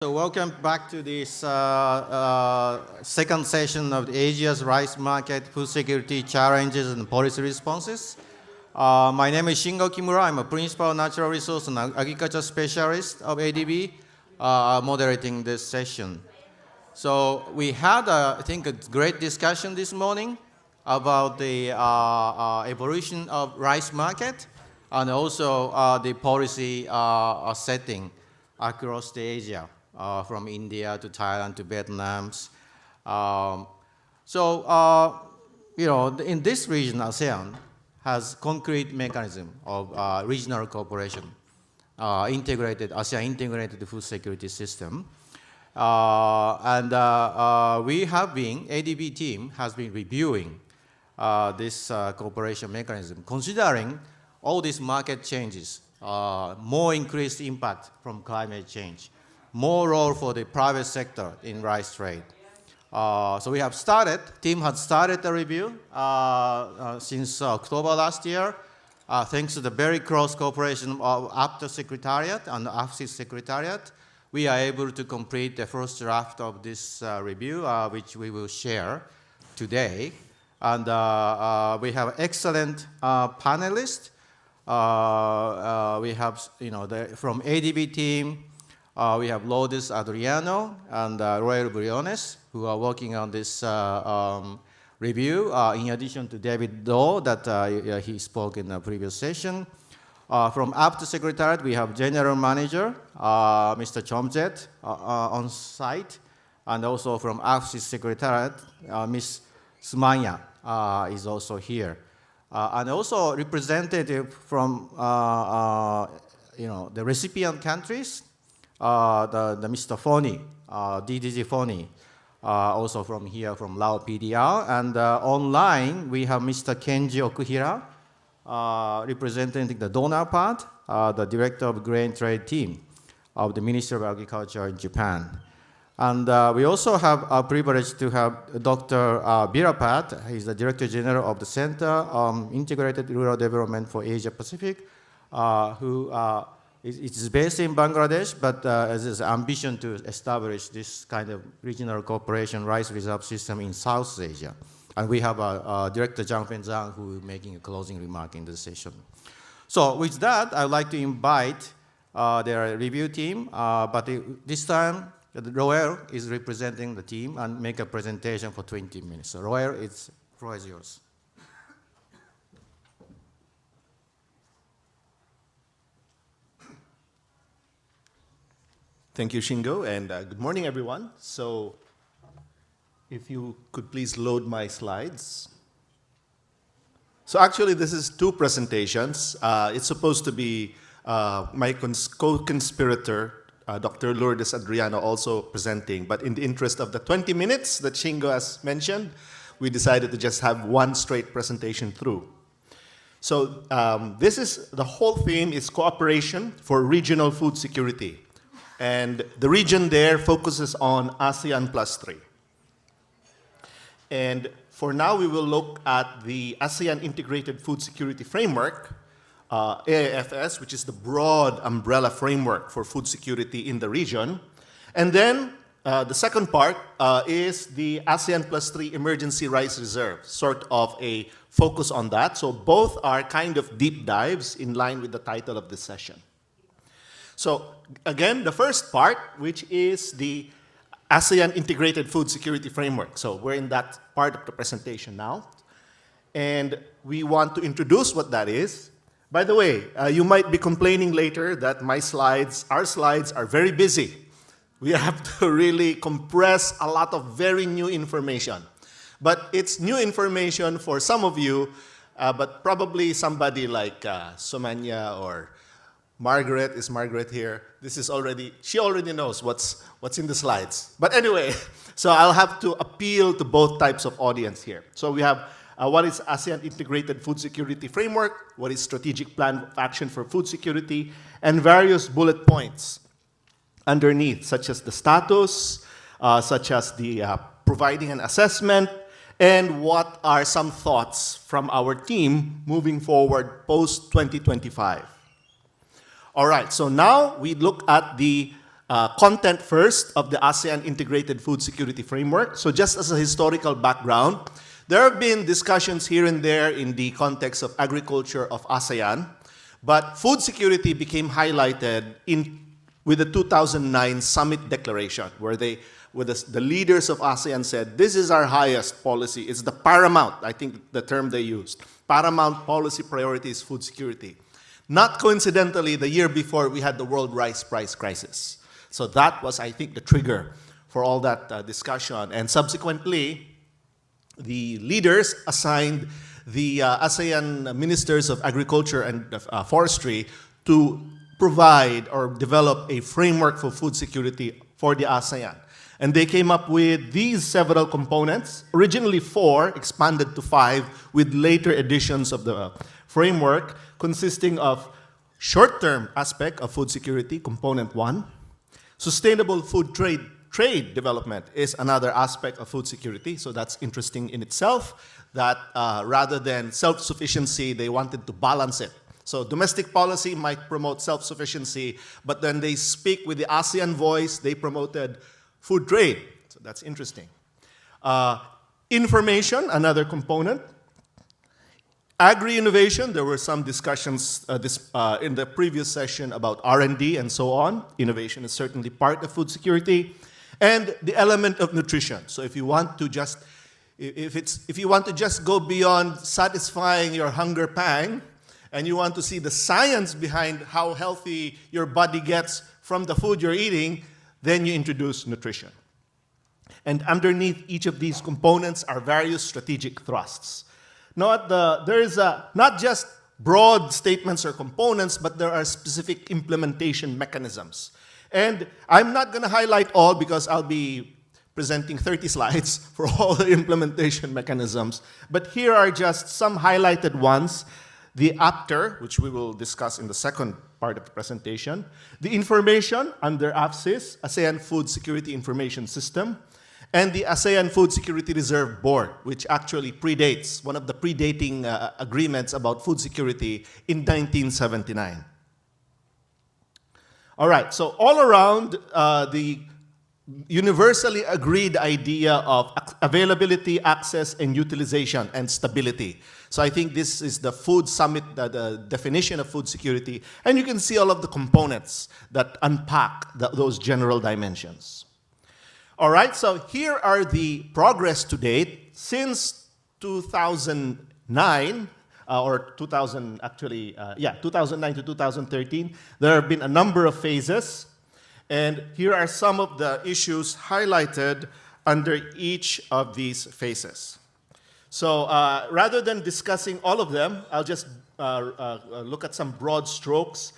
So welcome back to this second session of the Asia's rice market, food security challenges and policy responses. My name is Shingo Kimura. I'm a principal natural resource and agriculture specialist of ADB, moderating this session. So we had, I think, a great discussion this morning about the evolution of rice market and also the policy setting across the Asia. From India to Thailand to Vietnam. In this region, ASEAN has concrete mechanism of regional cooperation, ASEAN integrated food security system. ADB team has been reviewing this cooperation mechanism, considering all these market changes, more increased impact from climate change, more role for the private sector in rice trade. So we have started, team had started the review since October last year. Thanks to the very close cooperation of APTERR Secretariat and the AFSIS Secretariat, we are able to complete the first draft of this review, which we will share today. And we have excellent panelists. We have, from ADB team, we have Lourdes Adriano and Roel Briones, who are working on this review, in addition to David Doe, that he spoke in the previous session. From APTERR Secretariat, we have General Manager, Mr. Chomjet, on site, and also from AFSIS Secretariat, Ms. Sumanya is also here. And also representative from the recipient countries, the Mr. Foni, DDG Foni, also from here, from Lao PDR. And online, we have Mr. Kenji Okuhira, representing the donor part, the Director of Grain Trade Team of the Ministry of Agriculture in Japan. And we also have a privilege to have Dr. Birapat. He's the Director General of the Center Integrated Rural Development for Asia Pacific, who it's based in Bangladesh, but has this ambition to establish this kind of regional cooperation rice reserve system in South Asia. And we have Director Zhang Fenzhang, who is making a closing remark in this session. So with that, I'd like to invite their review team, but this time, Roel is representing the team and make a presentation for 20 minutes. So Roel, the floor is yours. Thank you, Shingo, and good morning, everyone. So if you could please load my slides. So actually, this is two presentations. It's supposed to be my co-conspirator, Dr. Lourdes Adriano, also presenting. But in the interest of the 20 minutes that Shingo has mentioned, we decided to just have one straight presentation through. So the whole theme is cooperation for regional food security. And the region there focuses on ASEAN plus 3. And for now, we will look at the ASEAN Integrated Food Security Framework, AIFS, which is the broad umbrella framework for food security in the region. And then the second part is the ASEAN plus 3 Emergency Rice Reserve, sort of a focus on that. So both are kind of deep dives in line with the title of this session. So again, the first part, which is the ASEAN Integrated Food Security Framework. So we're in that part of the presentation now. And we want to introduce what that is. By the way, you might be complaining later that our slides are very busy. We have to really compress a lot of very new information. But it's new information for some of you, but probably somebody like Somanya or Margaret. Is Margaret here? She already knows what's in the slides. But anyway, so I'll have to appeal to both types of audience here. So we have what is ASEAN Integrated Food Security Framework, what is Strategic Plan of Action for Food Security, and various bullet points underneath, such as the status, such as the providing an assessment, and what are some thoughts from our team moving forward post-2025. All right, so now we look at the content first of the ASEAN Integrated Food Security Framework. So just as a historical background, there have been discussions here and there in the context of agriculture of ASEAN, but food security became highlighted with the 2009 Summit Declaration, where the leaders of ASEAN said, this is our highest policy. It's the paramount, I think the term they used. Paramount policy priority is food security. Not coincidentally, the year before, we had the world rice price crisis. So that was, I think, the trigger for all that discussion. And subsequently, the leaders assigned the ASEAN Ministers of Agriculture and Forestry to provide or develop a framework for food security for the ASEAN. And they came up with these several components, originally 4, expanded to 5, with later editions of the framework, consisting of short-term aspect of food security, component 1. Sustainable food trade development is another aspect of food security, so that's interesting in itself, that rather than self-sufficiency, they wanted to balance it. So domestic policy might promote self-sufficiency, but then they speak with the ASEAN voice, they promoted food trade, so that's interesting. Information, another component. Agri-innovation, there were some discussions in the previous session about R&D and so on. Innovation is certainly part of food security. And the element of nutrition. So if you want to just, if you want to just go beyond satisfying your hunger pang, and you want to see the science behind how healthy your body gets from the food you're eating, then you introduce nutrition. And underneath each of these components are various strategic thrusts. There is not just broad statements or components, but there are specific implementation mechanisms. And I'm not going to highlight all because I'll be presenting 30 slides for all the implementation mechanisms. But here are just some highlighted ones. The APTERR, which we will discuss in the second part of the presentation. The information under AFSIS, ASEAN Food Security Information System. And the ASEAN Food Security Reserve Board, which actually predates, one of the predating agreements about food security in 1979. All right, so all around the universally agreed idea of availability, access, and utilization, and stability. So I think this is the food summit, the definition of food security, and you can see all of the components that unpack those general dimensions. All right, so here are the progress to date since 2009, or 2000 actually, 2009 to 2013. There have been a number of phases, and here are some of the issues highlighted under each of these phases. So rather than discussing all of them, I'll just look at some broad strokes.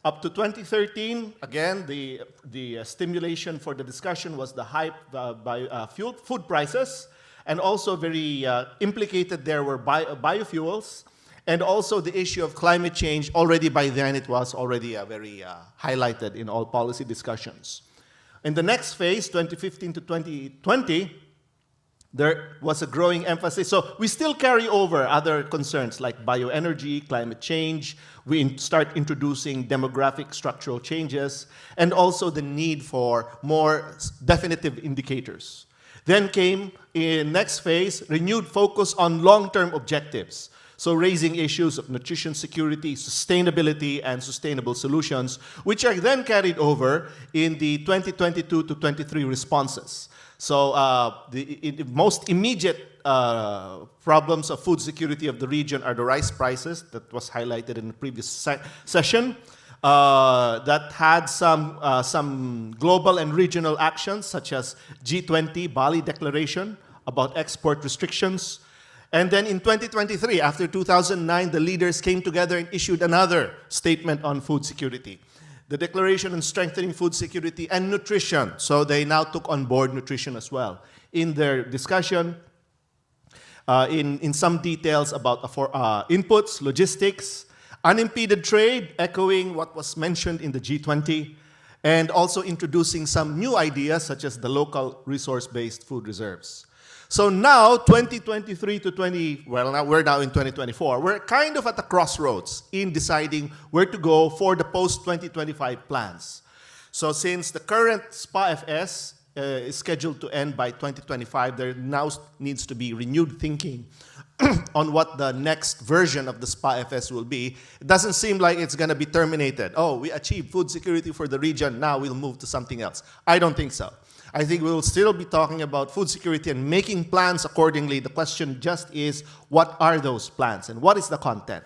Up to 2013, again, the stimulation for the discussion was the hype by food prices, and also very implicated there were biofuels, and also the issue of climate change. Already by then, it was already very highlighted in all policy discussions. In the next phase, 2015 to 2020, there was a growing emphasis. So we still carry over other concerns like bioenergy, climate change. We start introducing demographic structural changes, and also the need for more definitive indicators. Then came, in next phase, renewed focus on long-term objectives. So raising issues of nutrition security, sustainability, and sustainable solutions, which are then carried over in the 2022 to 23 responses. So the most immediate problems of food security of the region are the rice prices that was highlighted in the previous session. That had some global and regional actions, such as G20 Bali Declaration about export restrictions. And then in 2023, after 2009, the leaders came together and issued another statement on food security. The Declaration on Strengthening Food Security and Nutrition. So they now took on board nutrition as well in their discussion, in some details about inputs, logistics, unimpeded trade, echoing what was mentioned in the G20, and also introducing some new ideas such as the local resource-based food reserves. So now, 2023 to now we're now in 2024. We're kind of at the crossroads in deciding where to go for the post-2025 plans. So since the current SPA-FS is scheduled to end by 2025, there now needs to be renewed thinking on what the next version of the SPA-FS will be. It doesn't seem like it's going to be terminated. Oh, we achieved food security for the region, now we'll move to something else. I don't think so. I think we will still be talking about food security and making plans accordingly. The question just is, what are those plans and what is the content?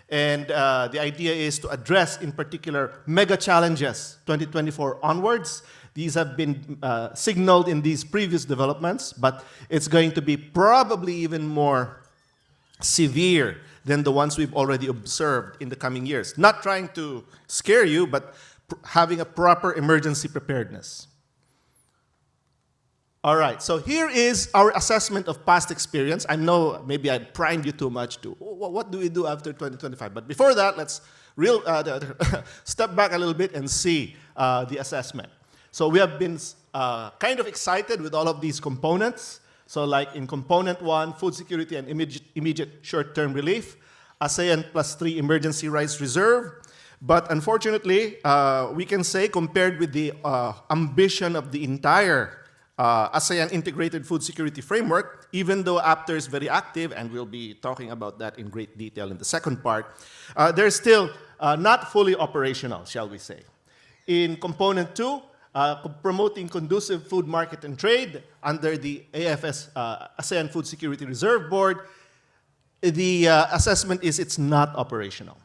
And the idea is to address, in particular, mega challenges 2024 onwards. These have been signaled in these previous developments, but it's going to be probably even more severe than the ones we've already observed in the coming years. Not trying to scare you, but having a proper emergency preparedness. All right, so here is our assessment of past experience. I know maybe I primed you too much to, what do we do after 2025? But before that, let's step back a little bit and see the assessment. So we have been kind of excited with all of these components. So like in component 1, food security and immediate short-term relief, ASEAN +3 emergency rice reserve. But unfortunately, we can say compared with the ambition of the entire ASEAN Integrated Food Security Framework, even though APTERR is very active, and we'll be talking about that in great detail in the second part, they're still not fully operational, shall we say. In component 2, promoting conducive food market and trade under the AFS, ASEAN Food Security Reserve Board, the assessment is it's not operational.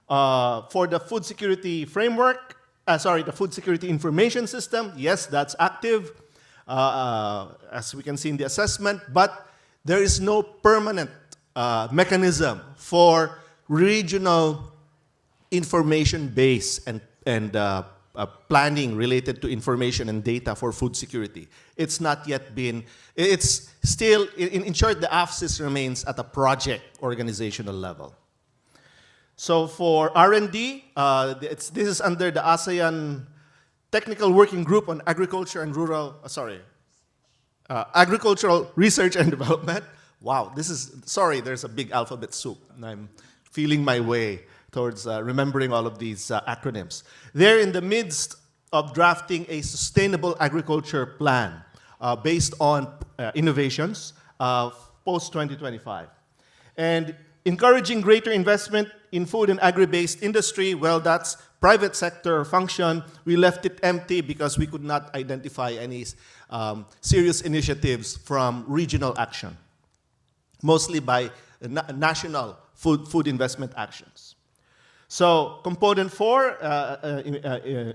For the food security framework, the food security information system, yes, that's active, as we can see in the assessment, but there is no permanent mechanism for regional information base and planning related to information and data for food security. It's not yet been, it's still, in short, the AFSIS remains at a project organizational level. So for R&D, this is under the ASEAN Technical Working Group on Agriculture and Agricultural Research and Development. Wow, there's a big alphabet soup, and I'm feeling my way towards remembering all of these acronyms. They're in the midst of drafting a sustainable agriculture plan based on innovations post-2025. And encouraging greater investment in food and agri-based industry, well, that's private sector function. We left it empty because we could not identify any serious initiatives from regional action, mostly by national food investment actions. So component 4,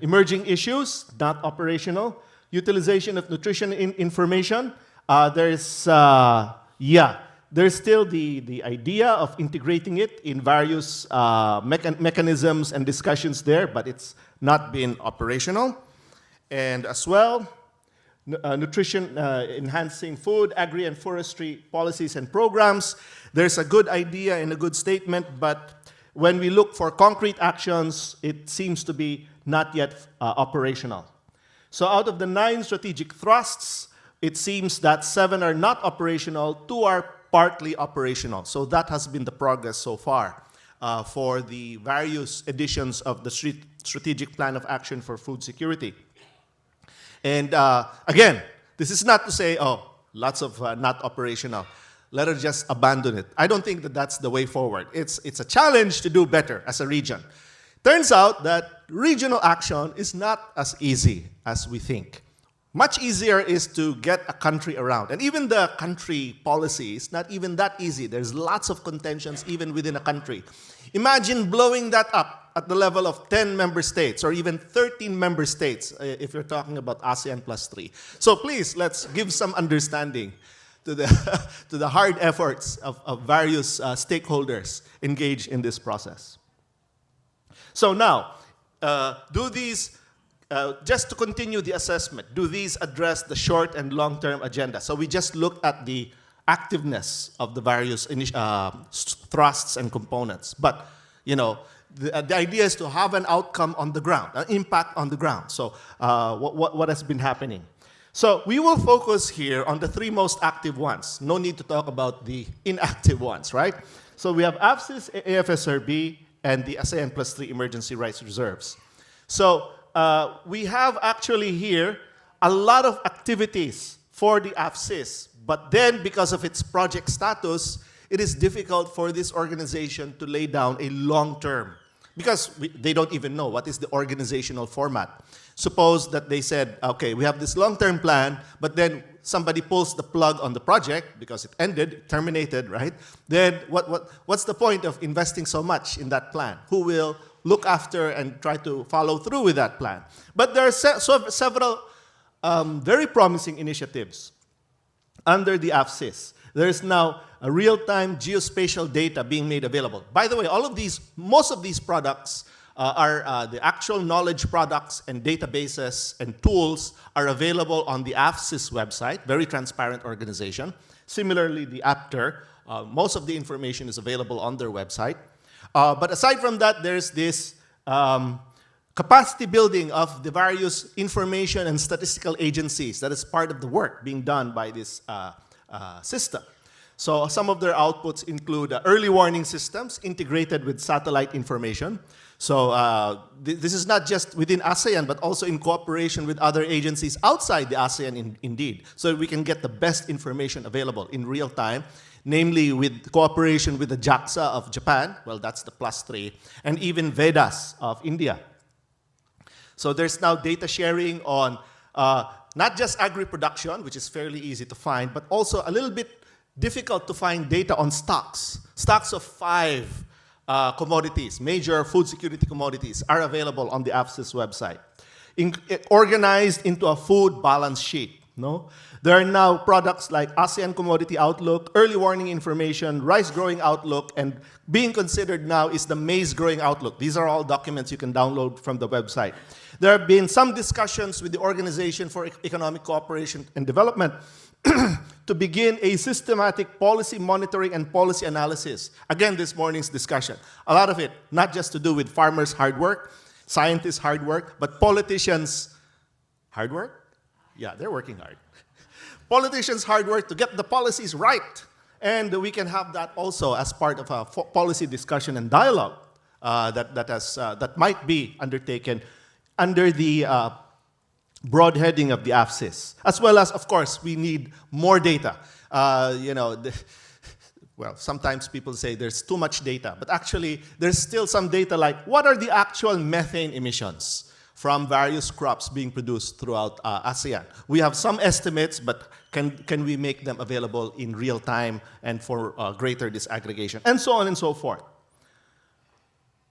emerging issues, not operational. Utilization of nutrition information. There's still the idea of integrating it in various mechanisms and discussions there, but it's not been operational. And as well, nutrition, enhancing food, agri and forestry policies and programs. There's a good idea and a good statement, but when we look for concrete actions, it seems to be not yet operational. So out of the 9 strategic thrusts, it seems that 7 are not operational, 2 are partly operational. So that has been the progress so far for the various editions of the Strategic Plan of Action for Food Security. And again, this is not to say, oh, lots of not operational. Let us just abandon it. I don't think that that's the way forward. It's a challenge to do better as a region. Turns out that regional action is not as easy as we think. Much easier is to get a country around. And even the country policy is not even that easy. There's lots of contentions even within a country. Imagine blowing that up at the level of 10 member states or even 13 member states if you're talking about ASEAN +3. So please, let's give some understanding to the hard efforts of various stakeholders engaged in this process. So now, just to continue the assessment, do these address the short and long-term agenda? So we just looked at the activeness of the various thrusts and components. But, you know, the idea is to have an outcome on the ground, an impact on the ground. So what has been happening? So we will focus here on the 3 most active ones. No need to talk about the inactive ones, right? So we have AFSIS, AFSRB, and the ASEAN +3 emergency rice reserves. So we have actually here a lot of activities for the AFCIS, but then because of its project status, it is difficult for this organization to lay down a long-term, because they don't even know what is the organizational format. Suppose that they said, okay, we have this long-term plan, but then somebody pulls the plug on the project because it ended, terminated, right? Then what's the point of investing so much in that plan? Who will look after and try to follow through with that plan? But there are several very promising initiatives under the AFCIS. There is now a real-time geospatial data being made available. By the way, most of these products are the actual knowledge products and databases and tools are available on the AFCIS website, very transparent organization. Similarly, the APTERR, most of the information is available on their website. But aside from that, there's this capacity building of the various information and statistical agencies that is part of the work being done by this system. So some of their outputs include early warning systems integrated with satellite information. So this is not just within ASEAN, but also in cooperation with other agencies outside the ASEAN indeed, so we can get the best information available in real time, namely with cooperation with the JAXA of Japan, well, that's the +3, and even VEDAS of India. So there's now data sharing on not just agri-production, which is fairly easy to find, but also a little bit difficult to find data on stocks. Stocks of 5 commodities, major food security commodities, are available on the AFCIS website, organized into a food balance sheet. No? There are now products like ASEAN Commodity Outlook, Early Warning Information, Rice Growing Outlook, and being considered now is the Maize Growing Outlook. These are all documents you can download from the website. There have been some discussions with the Organization for Economic Cooperation and Development to begin a systematic policy monitoring and policy analysis. Again, this morning's discussion. A lot of it, not just to do with farmers' hard work, scientists' hard work, but politicians' hard work? Yeah, they're working hard. Politicians' hard work to get the policies right. And we can have that also as part of a policy discussion and dialogue that might be undertaken under the broad heading of the AFCIS, as well as, of course, we need more data. Well, sometimes people say there's too much data, but actually there's still some data like what are the actual methane emissions from various crops being produced throughout ASEAN. We have some estimates, but can we make them available in real time and for greater disaggregation, and so on and so forth.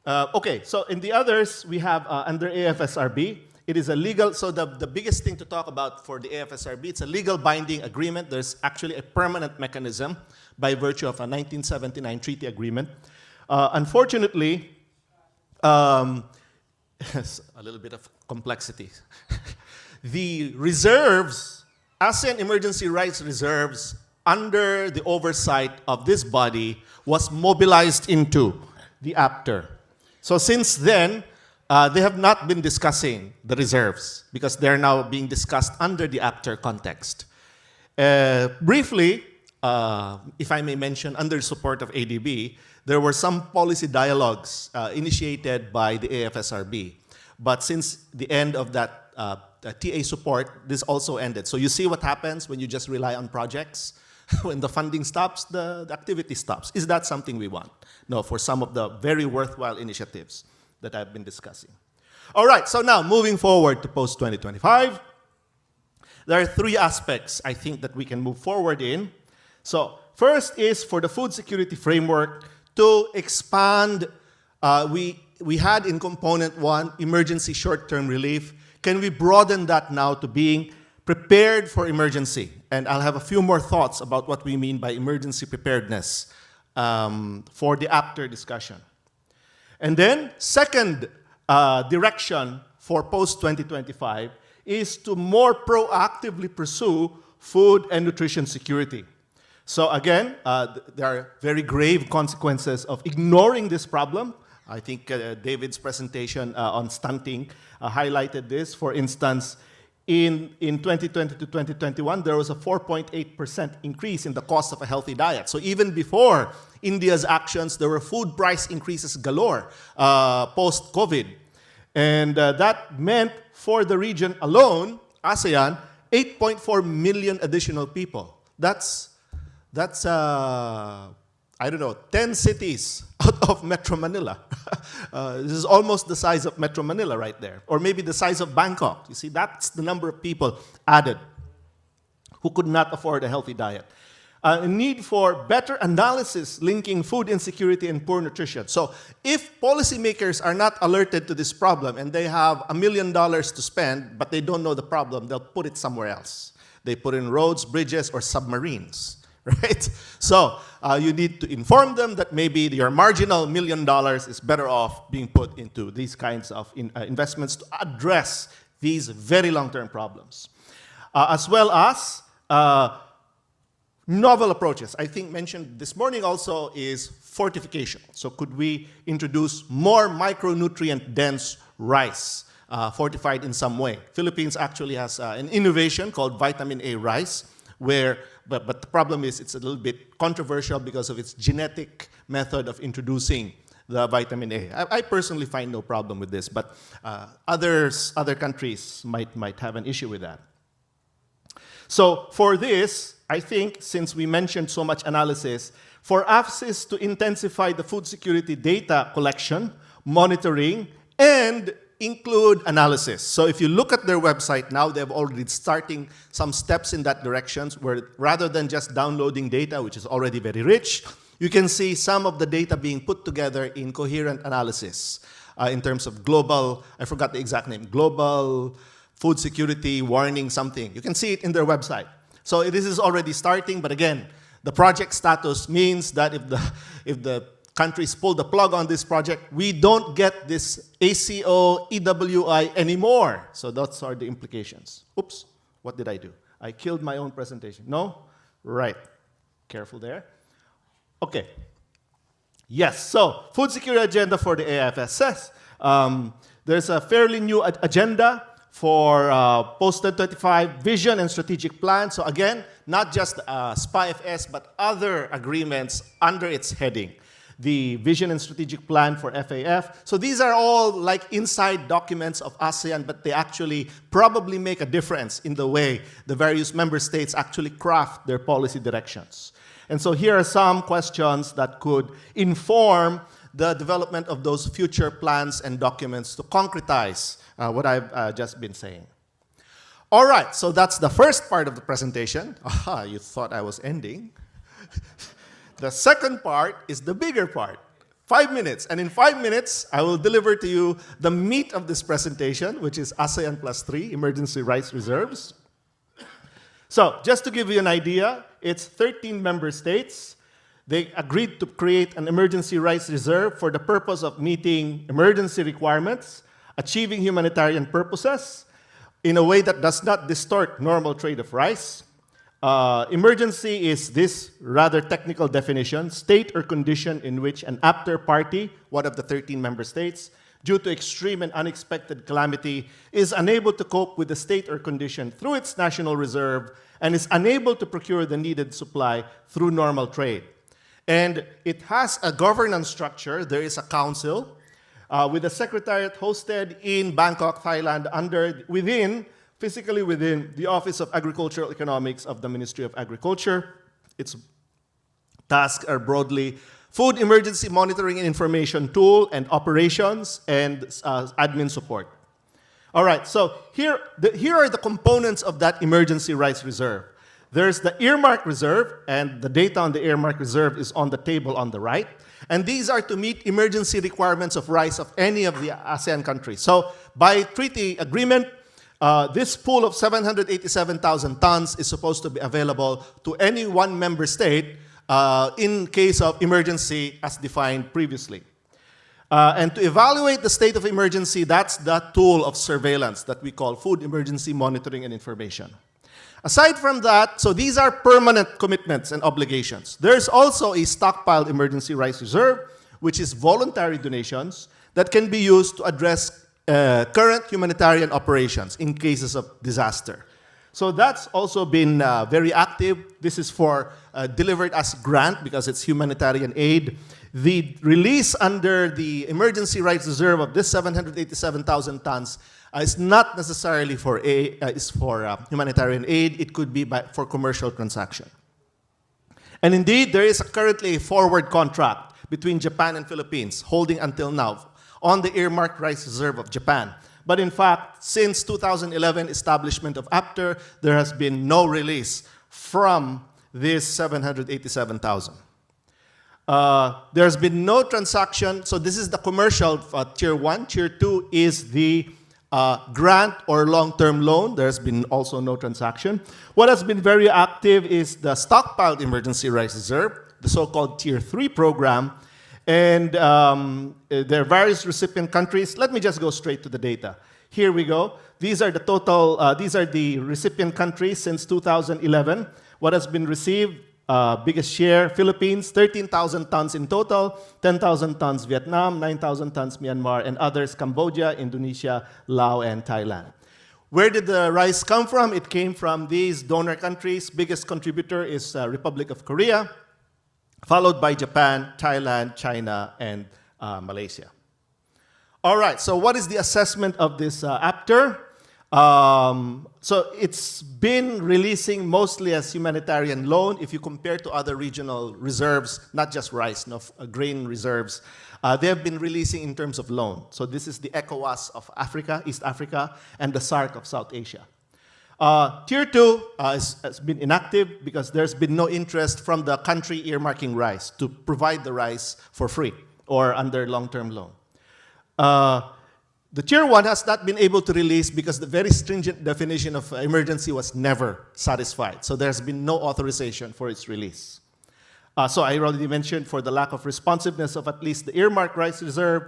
Okay, so in the others, we have under AFSRB, it is a legal, so the biggest thing to talk about for the AFSRB, it's a legal binding agreement. There's actually a permanent mechanism by virtue of a 1979 treaty agreement. Unfortunately, a little bit of complexity. The reserves, ASEAN emergency rights reserves, under the oversight of this body, was mobilized into the APTERR. So since then, they have not been discussing the reserves because they're now being discussed under the APTERR context. Briefly, if I may mention, under support of ADB, there were some policy dialogues initiated by the AFSRB. But since the end of that TA support, this also ended. So you see what happens when you just rely on projects? When the funding stops, the activity stops. Is that something we want? No, for some of the very worthwhile initiatives that I've been discussing. All right, so now moving forward to post-2025, there are 3 aspects I think that we can move forward in. So first is for the food security framework to expand. We had in component 1 emergency short-term relief. Can we broaden that now to being prepared for emergency? And I'll have a few more thoughts about what we mean by emergency preparedness for the APTERR discussion. And then, second direction for post-2025 is to more proactively pursue food and nutrition security. So again, there are very grave consequences of ignoring this problem. I think David's presentation on stunting highlighted this. For instance, in 2020 to 2021, there was a 4.8% increase in the cost of a healthy diet. So even before India's actions, there were food price increases galore post-COVID. And that meant for the region alone, ASEAN, 8.4 million additional people. That's I don't know, 10 cities out of Metro Manila. This is almost the size of Metro Manila right there. Or maybe the size of Bangkok. You see, that's the number of people added who could not afford a healthy diet. A need for better analysis linking food insecurity and poor nutrition. So if policymakers are not alerted to this problem and they have $1 million to spend, but they don't know the problem, they'll put it somewhere else. They put in roads, bridges, or submarines. Right? So you need to inform them that maybe your marginal $1 million is better off being put into these kinds of investments to address these very long-term problems. As well as novel approaches. I think mentioned this morning also is fortification. So could we introduce more micronutrient-dense rice fortified in some way? Philippines actually has an innovation called vitamin A rice, where, but the problem is it's a little bit controversial because of its genetic method of introducing the vitamin A. I personally find no problem with this, but other countries might have an issue with that. So for this, I think since we mentioned so much analysis, for AFSIS to intensify the food security data collection, monitoring, and include analysis. So if you look at their website now, they've already starting some steps in that direction where rather than just downloading data, which is already very rich, you can see some of the data being put together in coherent analysis in terms of global, I forgot the exact name, global food security warning something. You can see it in their website. So this is already starting, but again, the project status means that if the countries pull the plug on this project, we don't get this ACO EWI anymore. So those are the implications. Oops, what did I do? I killed my own presentation. No? Right. Careful there. Okay. Yes, so food security agenda for the AFSS. There's a fairly new agenda for post-2025 vision and strategic plan. So again, not just SPA-FS, but other agreements under its heading. The vision and strategic plan for FAF. So these are all like inside documents of ASEAN, but they actually probably make a difference in the way the various member states actually craft their policy directions. And so here are some questions that could inform the development of those future plans and documents to concretize what I've just been saying. All right, so that's the first part of the presentation. Aha, you thought I was ending. The second part is the bigger part, 5 minutes. And in 5 minutes, I will deliver to you the meat of this presentation, which is ASEAN +3, emergency rice reserves. So just to give you an idea, it's 13 member states. They agreed to create an emergency rice reserve for the purpose of meeting emergency requirements, achieving humanitarian purposes in a way that does not distort normal trade of rice. Emergency is this rather technical definition, state or condition in which an APTERR party, one of the 13 member states, due to extreme and unexpected calamity, is unable to cope with the state or condition through its national reserve and is unable to procure the needed supply through normal trade. And it has a governance structure. There is a council with a secretariat hosted in Bangkok, Thailand, physically within the Office of Agricultural Economics of the Ministry of Agriculture. Its tasks are broadly food emergency monitoring and information tool and operations and admin support. All right, so here are the components of that emergency rice reserve. There's the earmark reserve, and the data on the earmark reserve is on the table on the right. And these are to meet emergency requirements of rice of any of the ASEAN countries. So by treaty agreement, this pool of 787,000 tons is supposed to be available to any one member state in case of emergency as defined previously. And to evaluate the state of emergency, that's the tool of surveillance that we call food emergency monitoring and information. Aside from that, so these are permanent commitments and obligations. There's also a stockpiled emergency rice reserve, which is voluntary donations that can be used to address current humanitarian operations in cases of disaster. So that's also been very active. This is for delivered as grant because it's humanitarian aid. The release under the emergency rights reserve of this 787,000 tons is not necessarily for humanitarian aid. It could be for commercial transaction. And indeed, there is currently a forward contract between Japan and Philippines holding until now on the earmarked rights reserve of Japan. But in fact, since 2011 establishment of APTERR, there has been no release from this 787,000. There's been no transaction. So this is the commercial tier 1. Tier 2 is the grant or long-term loan. There's been also no transaction. What has been very active is the stockpiled emergency rights reserve, the so-called tier 3 program. And there are various recipient countries. Let me just go straight to the data. Here we go. These are the total, these are the recipient countries since 2011. What has been received, biggest share, Philippines, 13,000 tons in total, 10,000 tons Vietnam, 9,000 tons Myanmar, and others Cambodia, Indonesia, Laos, and Thailand. Where did the rice come from? It came from these donor countries. Biggest contributor is Republic of Korea, followed by Japan, Thailand, China, and Malaysia. All right, so what is the assessment of this APTERR? So it's been releasing mostly as humanitarian loan. If you compare to other regional reserves, not just rice, no, grain reserves, they have been releasing in terms of loan. So this is the ECOWAS of Africa, East Africa, and the SARC of South Asia. Tier 2 has been inactive because there's been no interest from the country earmarking rice to provide the rice for free or under long-term loan. The tier 1 has not been able to release because the very stringent definition of emergency was never satisfied. So there's been no authorization for its release. So I already mentioned for the lack of responsiveness of at least the earmarked rice reserve.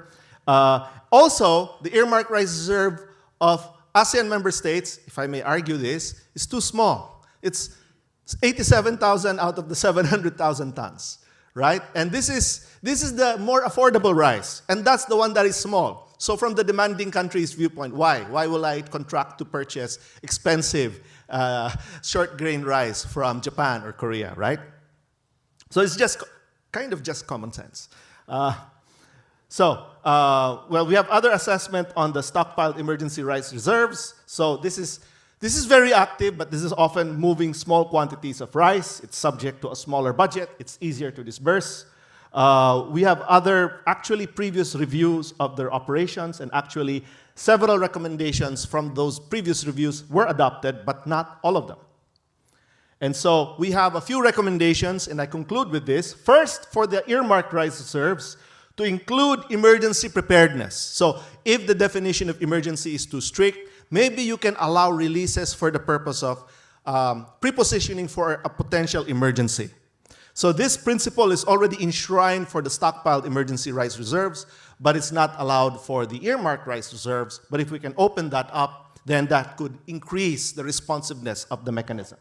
Also, the earmarked rice reserve of ASEAN member states, if I may argue this, is too small. It's 87,000 out of the 700,000 tons, right? And this is the more affordable rice, and that's the one that is small. So from the demanding country's viewpoint, why? Why will I contract to purchase expensive short grain rice from Japan or Korea, right? So it's just kind of just common sense. Well, we have other assessment on the stockpiled emergency rice reserves. So this is very active, but this is often moving small quantities of rice. It's subject to a smaller budget. It's easier to disburse. We have other actually previous reviews of their operations, and actually several recommendations from those previous reviews were adopted, but not all of them. And so we have a few recommendations, and I conclude with this. First, for the earmarked rice reserves, to include emergency preparedness. So if the definition of emergency is too strict, maybe you can allow releases for the purpose of prepositioning for a potential emergency. So this principle is already enshrined for the stockpiled emergency rice reserves, but it's not allowed for the earmarked rice reserves. But if we can open that up, then that could increase the responsiveness of the mechanism.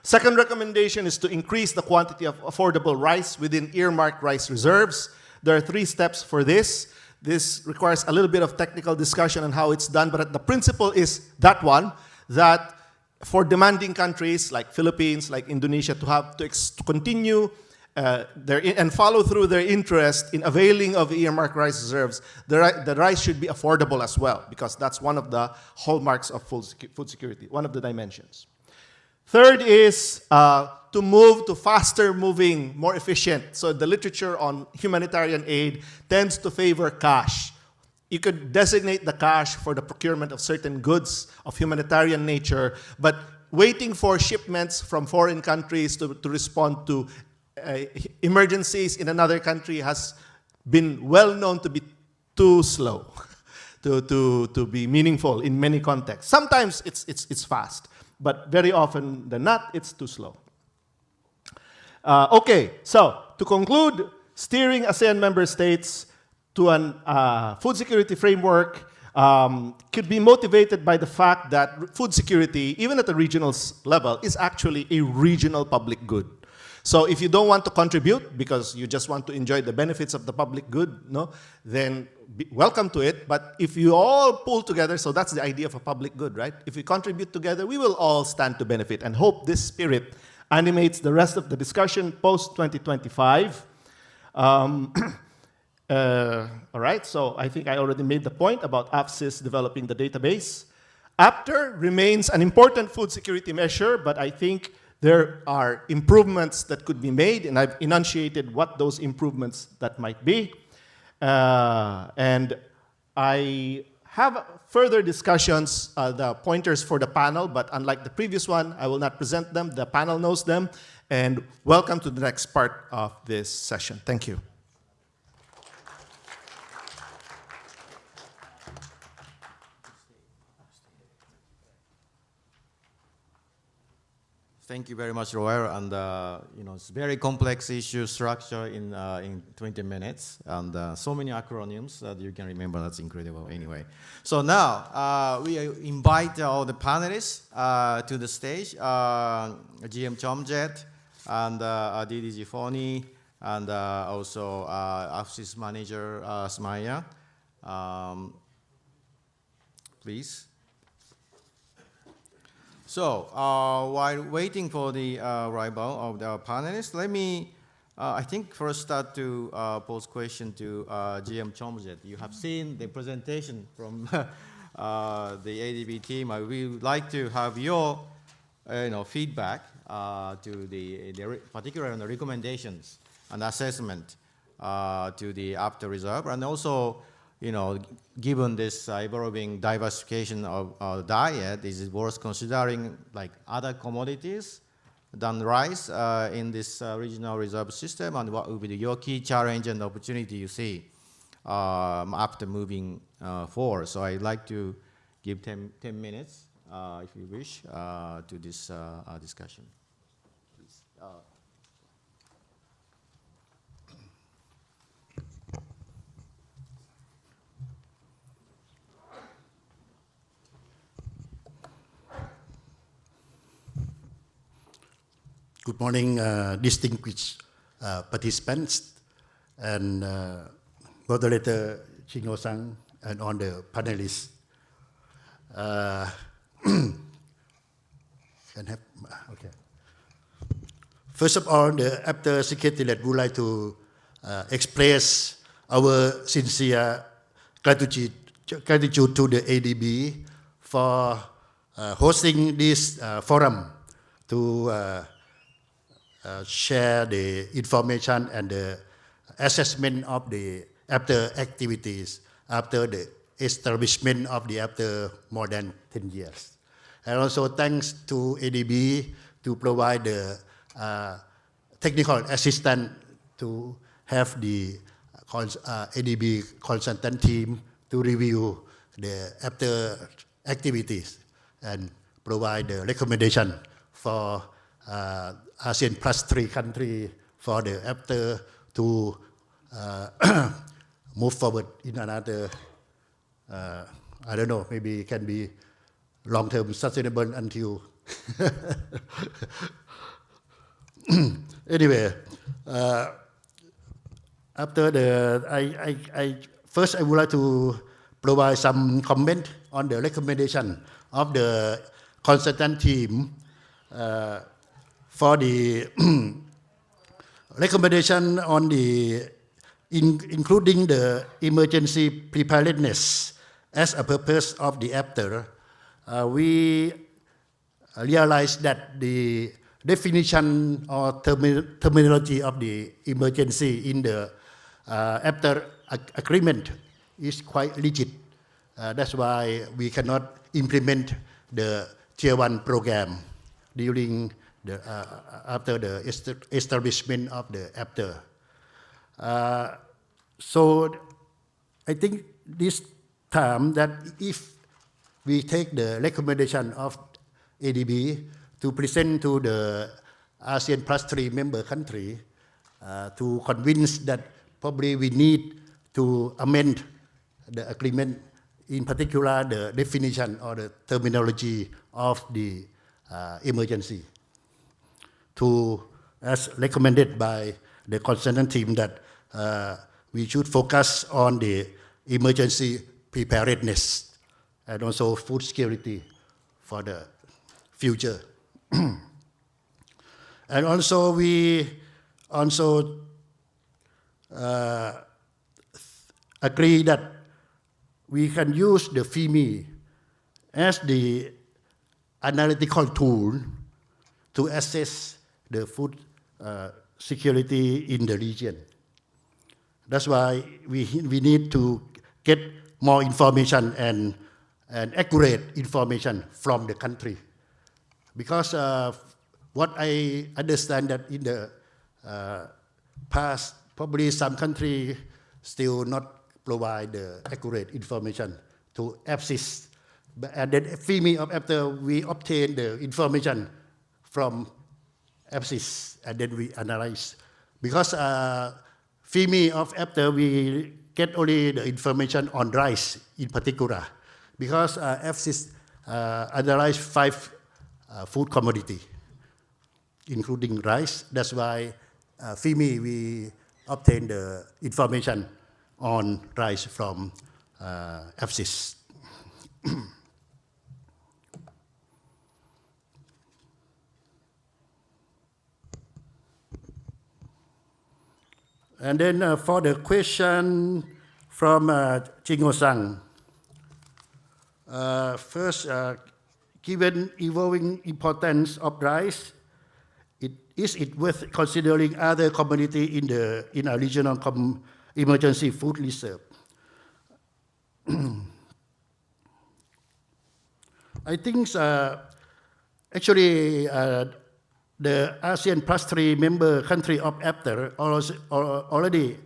Second recommendation is to increase the quantity of affordable rice within earmarked rice reserves. There are 3 steps for this. This requires a little bit of technical discussion on how it's done, but the principle is that one, that for demanding countries like Philippines, like Indonesia, to continue and follow through their interest in availing of earmarked rice reserves, the rice should be affordable as well, because that's one of the hallmarks of food security, one of the dimensions. Third is to move to faster moving, more efficient. So the literature on humanitarian aid tends to favor cash. You could designate the cash for the procurement of certain goods of humanitarian nature, but waiting for shipments from foreign countries to respond to emergencies in another country has been well known to be too slow to be meaningful in many contexts. Sometimes it's fast, but very often than not, it's too slow. Okay, so to conclude, steering ASEAN member states to a food security framework could be motivated by the fact that food security, even at the regional level, is actually a regional public good. So if you don't want to contribute because you just want to enjoy the benefits of the public good, no, then welcome to it. But if you all pull together, so that's the idea of a public good, right? If we contribute together, we will all stand to benefit, and hope this spirit animates the rest of the discussion post-2025. All right, so I think I already made the point about APSIS developing the database. APTERR remains an important food security measure, but I think there are improvements that could be made, and I've enunciated what those improvements that might be. And I have further discussions, the pointers for the panel, but unlike the previous one, I will not present them. The panel knows them. And welcome to the next part of this session. Thank you. Thank you very much, Roel. And it's very complex issue structure in 20 minutes, and so many acronyms that you can remember. That's incredible. Anyway, so now we invite all the panelists to the stage. GM Chomjet and DDG Foni, and also APSIS manager Smaya. Please. So while waiting for the arrival of the panelists, let me, I think, first start to pose question to GM Chomjet. You have seen the presentation from the ADB team. I would like to have your feedback to the particularly on the recommendations and assessment to the APTERR reserve, and also, given this evolving diversification of diet, is it worth considering like other commodities than rice in this regional reserve system, and what will be your key challenge and opportunity you see after moving forward? So I'd like to give 10 minutes, if you wish, to this discussion. Please. Good morning, distinguished participants, and moderator Chingo-san, and all the panelists. Okay. First of all, the APTERR Secretariat would like to express our sincere gratitude to the ADB for hosting this forum to share the information and the assessment of the APTERR activities after the establishment of the APTERR more than 10 years. And also thanks to ADB to provide the technical assistance to have the ADB consultant team to review the APTERR activities and provide the recommendation for ASEAN plus 3 countries for the APTERR to move forward in another, I don't know, maybe it can be long-term sustainable until. Anyway, after the, first I would like to provide some comment on the recommendation of the consultant team for the recommendation on the including the emergency preparedness as a purpose of the APTERR. We realized that the definition or terminology of the emergency in the APTERR agreement is quite rigid. That's why we cannot implement the Tier 1 program during the, after the establishment of the APTERR. So I think this time that if we take the recommendation of ADB to present to the ASEAN plus 3 member country to convince that probably we need to amend the agreement, in particular the definition or the terminology of the emergency, to as recommended by the consultant team, that we should focus on the emergency preparedness and also food security for the future. And also we also agree that we can use the FEMI as the analytical tool to assess the food security in the region. That's why we need to get more information and accurate information from the country. Because what I understand that in the past, probably some countries still not provide the accurate information to APSIS. And then FEMI of APTERR, we obtain the information from APSIS and then we analyze. Because FEMI of APTERR, we get only the information on rice in particular. Because APSIS analyze 5 food commodity, including rice. That's why FEMI, we obtain the information on rice from APSIS. And then for the question from Chingo Sang, first, given evolving importance of rice, is it worth considering other commodity in a regional emergency food reserve? I think actually the ASEAN +3 member country of APTERR already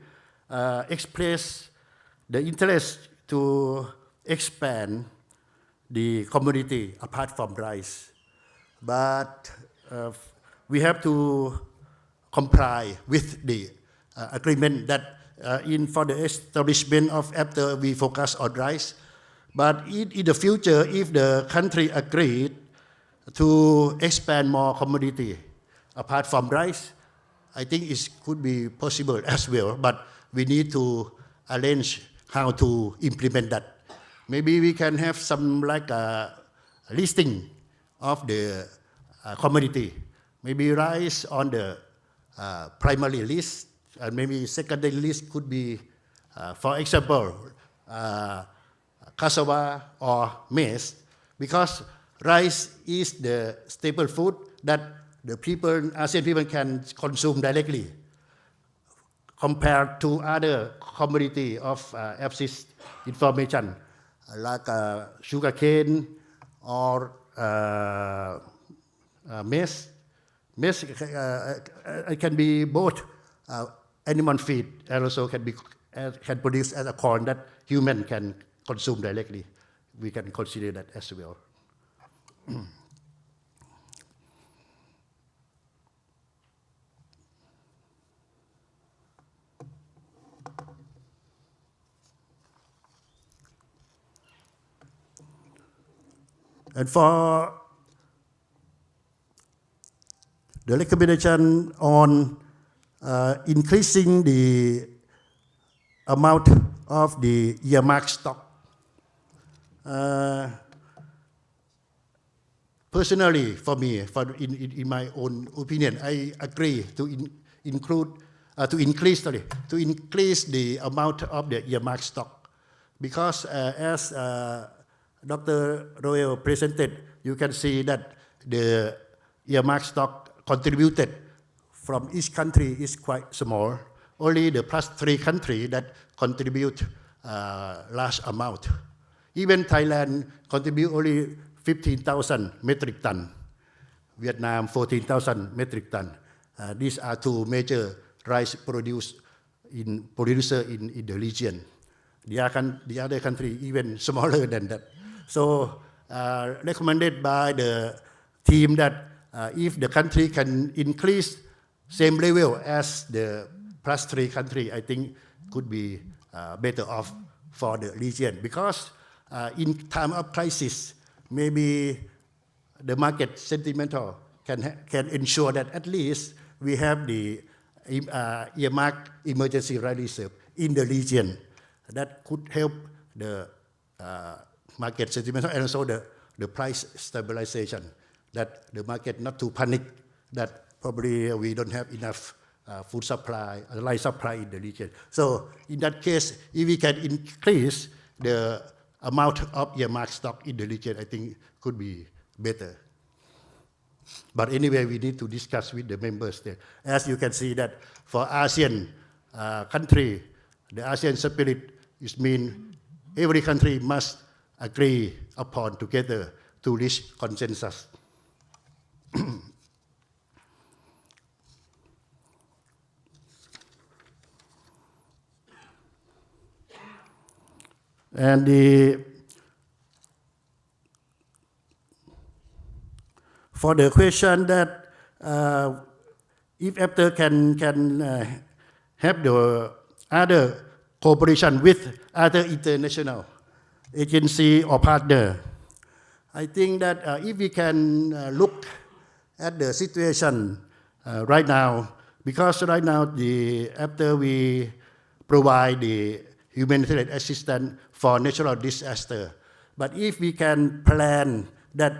expressed the interest to expand the commodity apart from rice. But we have to comply with the agreement that for the establishment of APTERR, we focus on rice. But in the future, if the country agreed to expand more commodity apart from rice, I think it could be possible as well. But we need to arrange how to implement that. Maybe we can have some like a listing of the commodity. Maybe rice on the primary list, and maybe secondary list could be, for example, cassava or maize, because rice is the staple food that the people, ASEAN people, can consume directly, compared to other commodity of APSIS information, like sugarcane or maize. Maize can be both animal feed and also can produce as a corn that human can consume directly. We can consider that as well. And for the recommendation on increasing the amount of the earmark stock, personally, for me, in my own opinion, I agree to increase the amount of the earmark stock, because as Dr. Royal presented, you can see that the earmark stock contributed from each country is quite small. Only the +3 country that contribute large amount. Even Thailand contribute only 15,000 metric ton. Vietnam 14,000 metric ton. These are 2 major rice producer in the region. The other country even smaller than that. So recommended by the team that if the country can increase same level as the +3 country, I think could be better off for the region. Because in time of crisis, maybe the market sentimental can ensure that at least we have the earmarked emergency reserve in the region that could help the market sentiment and also the price stabilization, that the market not to panic that probably we don't have enough food supply, light supply in the region. So in that case, if we can increase the amount of earmarked stock in the region, I think could be better. But anyway, we need to discuss with the members there. As you can see that for ASEAN country, the ASEAN spirit is mean every country must agree upon together to reach consensus. And for the question that if APTERR can have the other cooperation with other international agency or partner, I think that if we can look at the situation right now, because right now after we provide the humanitarian assistance for natural disaster, but if we can plan that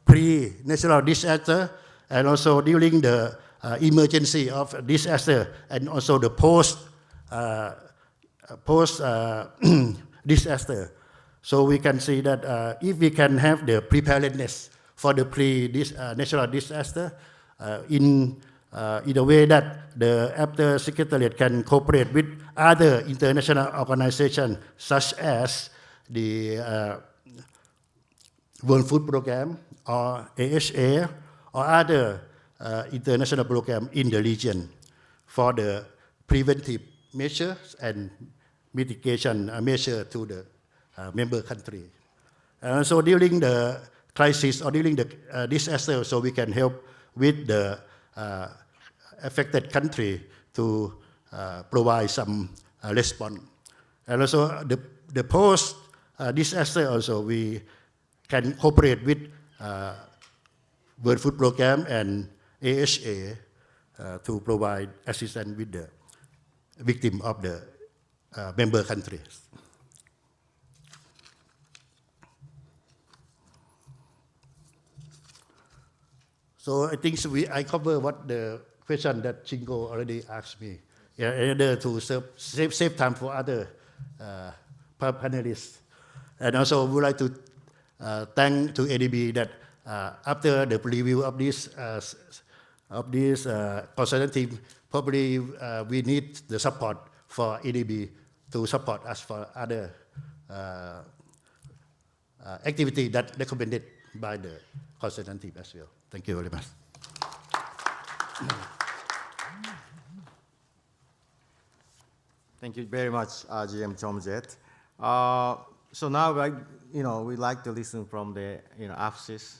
pre-natural disaster and also during the emergency of disaster and also the post disaster, so we can see that if we can have the preparedness for the natural disaster in a way that the APTERR Secretariat can cooperate with other international organizations such as the World Food Program or ASA or other international program in the region for the preventive measures and mitigation measure to the member country. So during the crisis or during the disaster, so we can help with the affected country to provide some response. And also the post disaster also we can cooperate with World Food Program and ASA to provide assistance with the victim of the member countries. So I think I cover what the question that Chingo already asked me. Yeah, in order to save time for other panelists. And also would like to thank to ADB that after the review of this consultant team, probably we need the support for ADB to support us for other activity that recommended by the consultant team as well. Thank you very much. Thank you very much, GM Chomjet. So now, we'd like to listen from the, AFSIS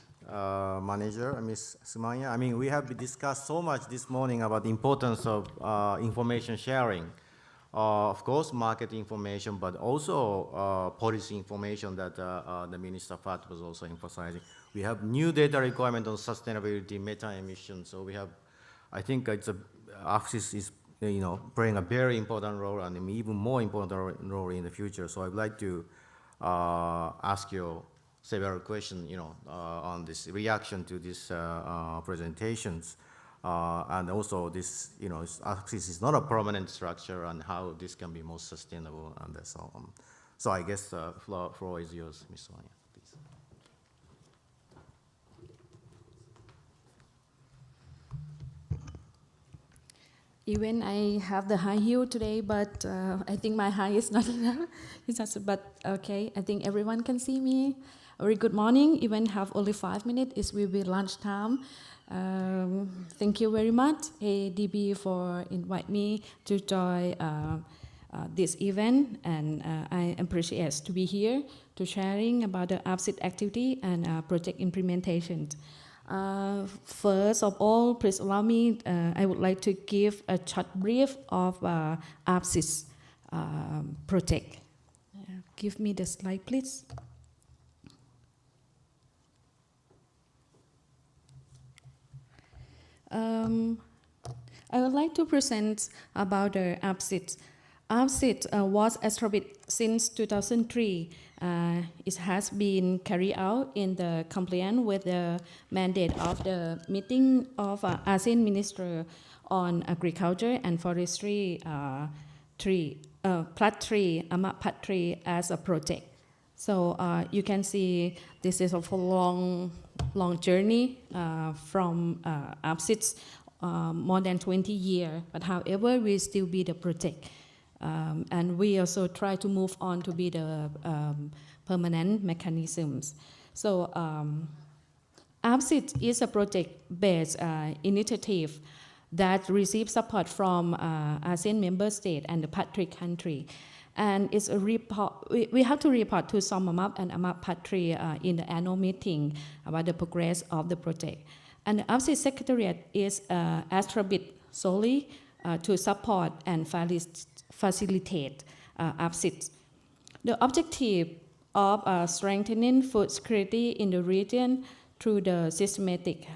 manager, Ms. Sumaya. I mean, we have discussed so much this morning about the importance of information sharing. Of course, market information, but also policy information that the Minister Fat was also emphasizing. We have new data requirement on sustainability, meta emissions. So we have, I think AFSIS is playing a very important role and an even more important role in the future. So I'd like to ask you several questions, on this reaction to these presentations. And also this, AFSIS is not a permanent structure and how this can be more sustainable and so on. So I guess the floor is yours, Ms. Sonia, please. Even I have the high heel today, but I think my high is not enough. But okay, I think everyone can see me. Very good morning. Even have only 5 minutes. It will be lunchtime. Thank you very much, ADB, for inviting me to join this event, and I appreciate to be here to sharing about the APSIS activity and project implementation. First of all, please allow me, I would like to give a short brief of APSIS project. Give me the slide, please. I would like to present about the APTERR. APTERR was established since 2003. It has been carried out in the compliance with the mandate of the meeting of ASEAN Minister on Agriculture and Forestry +3 APTERR as a project. So you can see this is a long journey from APTERR, more than 20 years. But however, we still be the project. And we also try to move on to be the permanent mechanisms. So APTERR is a project-based initiative that receives support from ASEAN member state and the APTERR country. And it's a report, we have to report to SOMAMAP and APTERR in the annual meeting about the progress of the project. And the APTERR Secretariat is established solely to support and facilitate APTERR. The objective of strengthening food security in the region through the systematic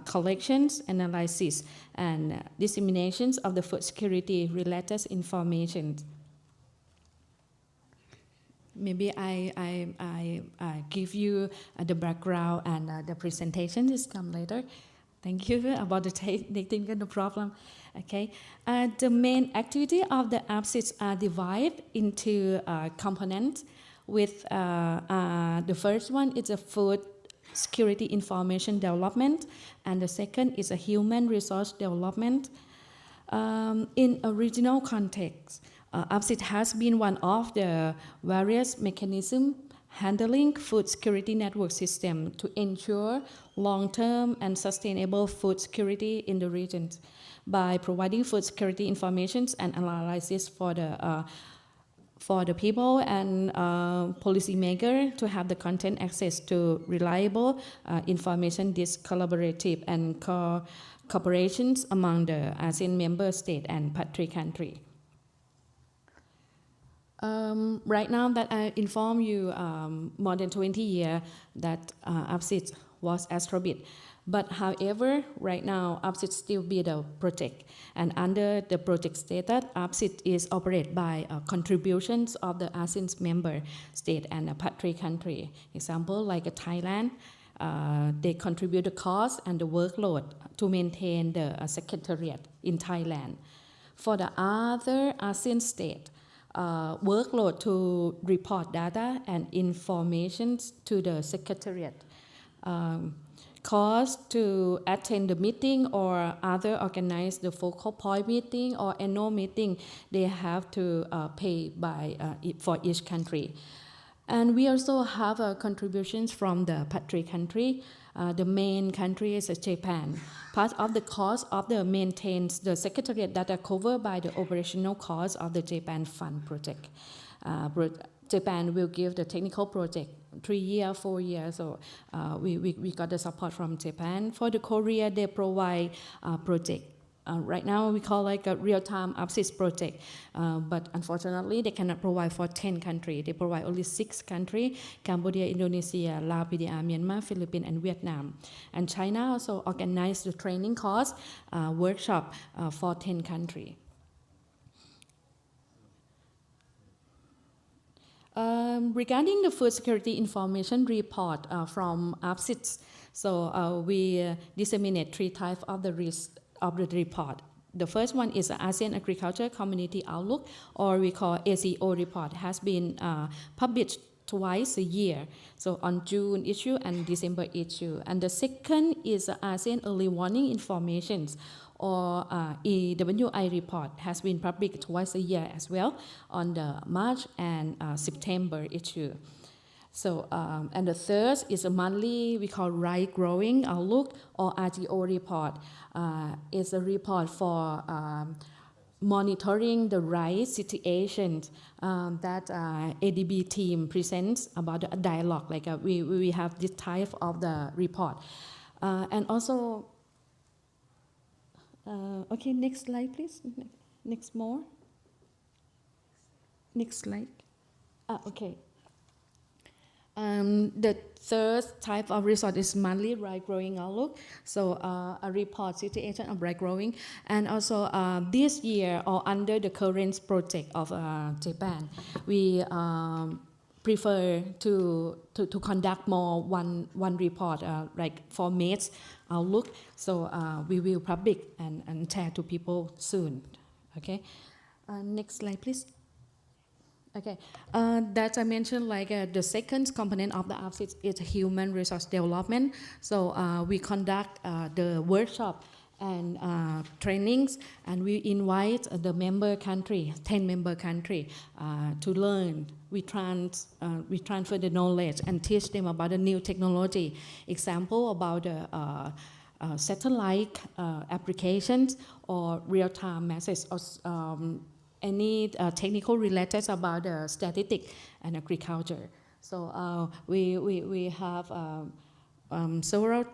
collections, analysis, and disseminations of the food security related information. Maybe I give you the background and the presentation is come later. Thank you about the technical no problem. Okay, the main activity of the APTERR are divided into components. With the first one is a food security information development, and the second is a human resource development. In a regional context, APTERR has been one of the various mechanisms handling food security network system to ensure long-term and sustainable food security in the region by providing food security information and analysis for the people and policymakers to have the content access to reliable information. This collaborative and cooperations among the ASEAN member state and APTERR country. Right now that I inform you more than 20 years that APTERR was established. But however, right now APTERR still be the project. And under the project status, APTERR is operated by contributions of the ASEAN member state and the APTERR country. Example, like Thailand, they contribute the cost and the workload to maintain the secretariat in Thailand. For the other ASEAN state, workload to report data and information to the secretariat, cost to attend the meeting or other organize the focal point meeting or annual meeting, they have to pay by for each country. And we also have contributions from the APTERR country. The main country is Japan. Part of the cost of the maintains the secretariat that are covered by the operational cost of the Japan Fund project. Japan will give the technical project 3 years, 4 years. So we got the support from Japan. For the Korea, they provide project. Right now we call like a real-time APTERR project, but unfortunately they cannot provide for 10 countries. They provide only 6 countries: Cambodia, Indonesia, Laos, PDR, Myanmar, Philippines, and Vietnam. And China also organized the training course workshop for 10 countries. Regarding the food security information report from APTERR, so we disseminate 3 types of the risk of the report. The first one is the ASEAN Agriculture Community Outlook, or we call ACO report, has been published twice a year, so on June issue and December issue. And the second is the ASEAN Early Warning Information, or EWI report, has been published twice a year as well on the March and September issue. So, and the third is a monthly, we call Rice Growing Outlook, or RGO report. It's a report for monitoring the rice situation that ADB team presents about the dialogue. Like we have this type of the report. And also, okay, next slide, please. Next more. Next slide. Okay. The third type of report is monthly right growing outlook. So a report situation of right growing, and also this year or under the current project of Japan, we prefer to conduct more one report like for May's outlook. So we will publish and share to people soon. Okay, next slide, please. Okay, that I mentioned, like the second component of the APTERR is human resource development. So we conduct the workshop and trainings, and we invite the member country, 10 member country, to learn. We transfer the knowledge and teach them about the new technology. Example about the satellite applications or real-time message or any technical related about statistics and agriculture. So we have several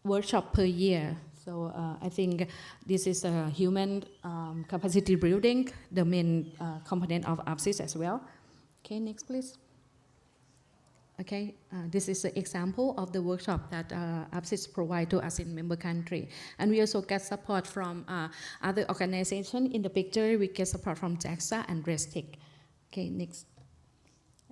workshops per year. So I think this is a human capacity building, the main component of APTERR as well. Okay, next please. Okay, this is an example of the workshop that APTERR provide to ASEAN member country. And we also get support from other organizations. In the picture, we get support from JAXA and RESTEC. Okay, next.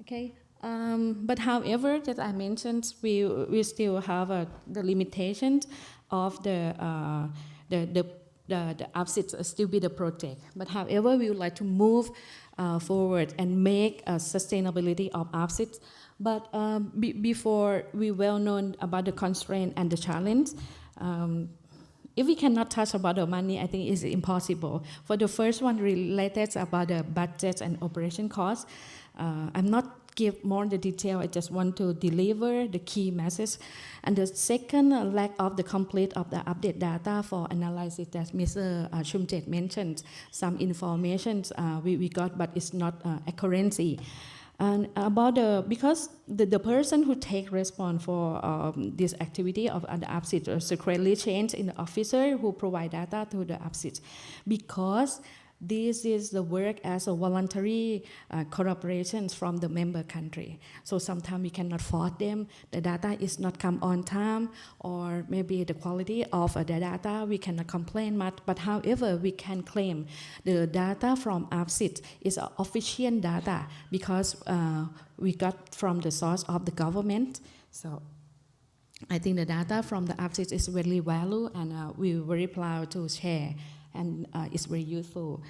Okay, but however, that I mentioned, we still have the limitations of the APTERR still be the project. But however, we would like to move forward and make a sustainability of APTERR. But before we well known about the constraint and the challenge, if we cannot touch about the money, I think it's impossible. For the first one related about the budget and operation costs, I'm not give more the detail. I just want to deliver the key message. And the second, lack of the complete of the update data for analysis that Mr. Chumjet mentioned. Some information we got, but it's not accuracy. And about because the person who take response for this activity of the APTERR secretly changed in the officer who provide data to the APTERR, because this is the work as a voluntary collaboration from the member country. So sometimes we cannot force them. The data is not come on time, or maybe the quality of the data we cannot complain much. But however, we can claim the data from APTERR is official data because we got from the source of the government. So I think the data from the APTERR is really valuable, and we're very proud to share. And it's very useful.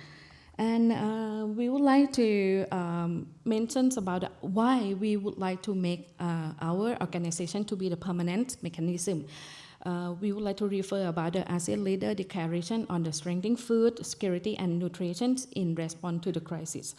And we would like to mention about why we would like to make our organization to be the permanent mechanism. We would like to refer about the ASEAN Leader Declaration on the strengthening food security and nutrition in response to the crisis.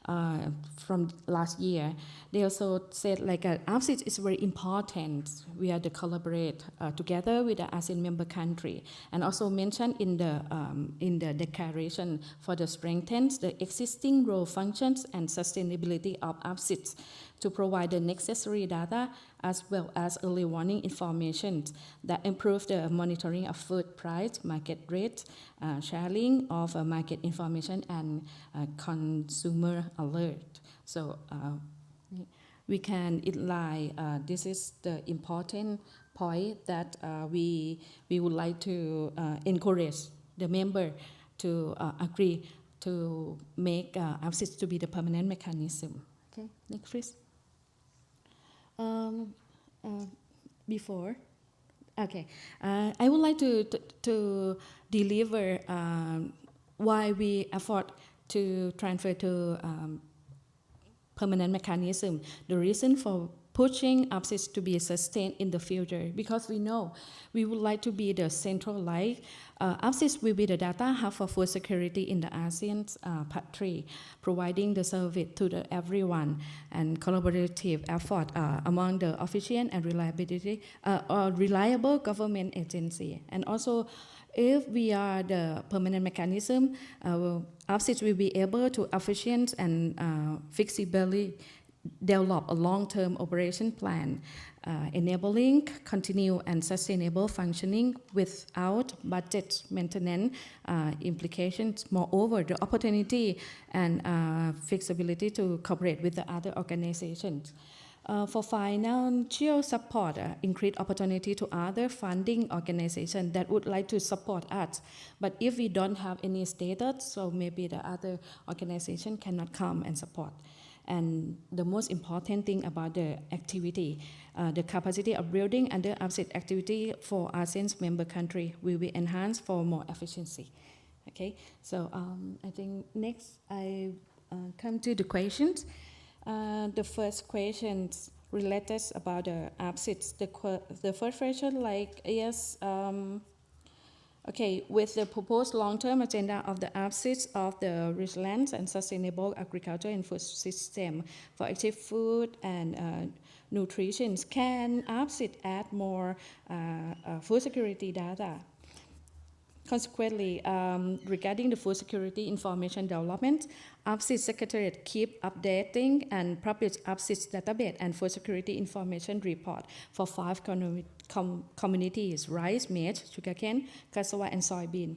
From last year, they also said like APTERR is very important. We are to collaborate together with the ASEAN member country, and also mentioned in the declaration for the strengthen the existing role, functions, and sustainability of APTERR to provide the necessary data as well as early warning information that improve the monitoring of food price, market rate, sharing of market information, and consumer alert. So we can outline, this is the important point that we would like to encourage the member to agree to make APTERR to be the permanent mechanism. Okay, next please. Before, okay, I would like to deliver why we afford to transfer to permanent mechanism. The reason for pushing APTERR to be sustained in the future, because we know we would like to be the central light. APTERR will be the data hub for food security in the ASEAN's part 3, providing the service to everyone and collaborative effort among the efficient and reliable government agency. And also, if we are the permanent mechanism, APTERR will be able to efficient and flexibly develop a long-term operation plan, enabling continued and sustainable functioning without budget maintenance implications. Moreover, the opportunity and flexibility to cooperate with the other organizations. For financial support, increased opportunity to other funding organizations that would like to support us. But if we don't have any status, so maybe the other organization cannot come and support. And the most important thing about the activity, the capacity of building under APTERR activity for ASEAN's member country will be enhanced for more efficiency. Okay, so I think next I come to the questions. The first questions related about the APTERR. The first question, like, yes, okay, with the proposed long-term agenda of the APTERR of the resilience and sustainable agriculture and food system for active food and nutrition, can APTERR add more food security data? Consequently, regarding the food security information development, APTERR Secretariat keep updating and publish APTERR database and food security information report for 5 communities: rice, maize, sugarcane, cassava, and soybean.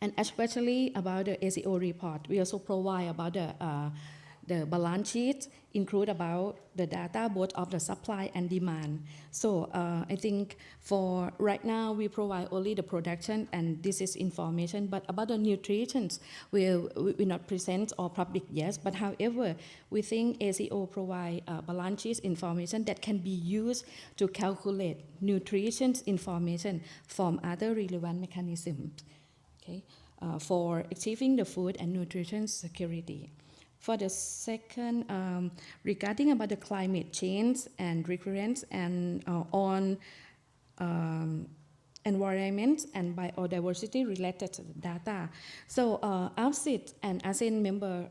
And especially about the ACO report, we also provide about the balance sheet, include about the data both of the supply and demand. So I think for right now, we provide only the production and this is information, but about the nutrition, we not present or public yet, but however, we think ACO provide balance sheet information that can be used to calculate nutrition information from other relevant mechanisms, okay, for achieving the food and nutrition security. For the second, regarding about the climate change and recurrence and on environment and biodiversity related to the data. So APTERR and ASEAN member,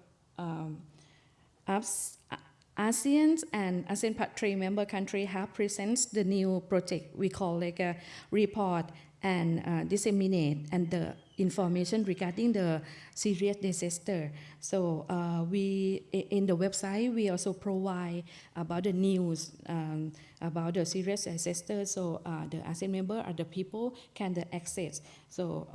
ASEAN and ASEAN Part 3 member country have presented the new project we call like a report and disseminate and the information regarding the serious disaster. So we in the website we also provide about the news about the serious disaster. So the ASEAN member or the people can access. So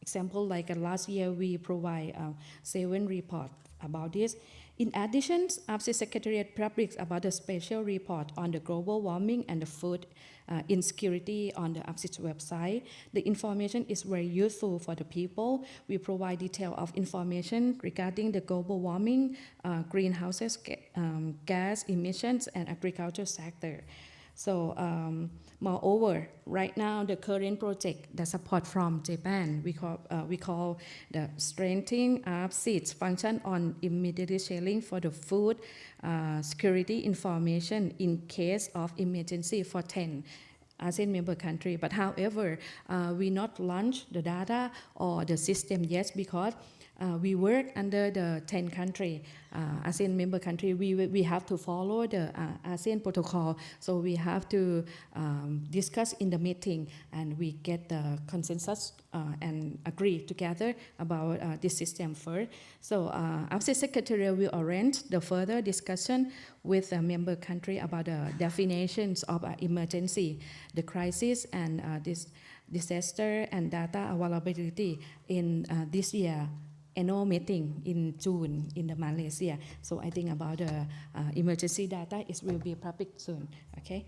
example like last year we provide 7 reports about this. In addition, APTERR Secretariat published about the special report on the global warming and the food insecurity on the APTERR website. The information is very useful for the people. We provide detail of information regarding the global warming, greenhouse gas emissions, and agriculture sector. So moreover, right now the current project, the support from Japan, we call the strengthening APTERR's function on immediate sharing for the food security information in case of emergency for 10 ASEAN member country. But however, we not launch the data or the system yet because we work under the 10 country, ASEAN member country. We have to follow the ASEAN protocol. So we have to discuss in the meeting and we get the consensus and agree together about this system first. So APTERR Secretary will arrange the further discussion with the member country about the definitions of emergency, the crisis, and this disaster and data availability in this year annual meeting in June in the Malaysia. So I think about the emergency data, it will be public soon. Okay.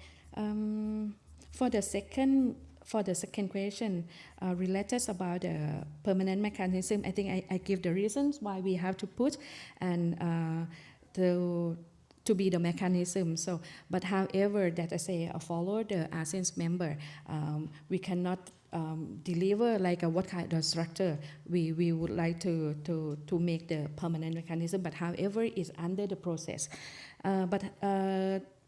For the second question related about the permanent mechanism, I think I give the reasons why we have to put and to be the mechanism. So, but however, that I say follow the ASEAN's member, we cannot deliver like what kind of structure we would like to make the permanent mechanism, but however is under the process.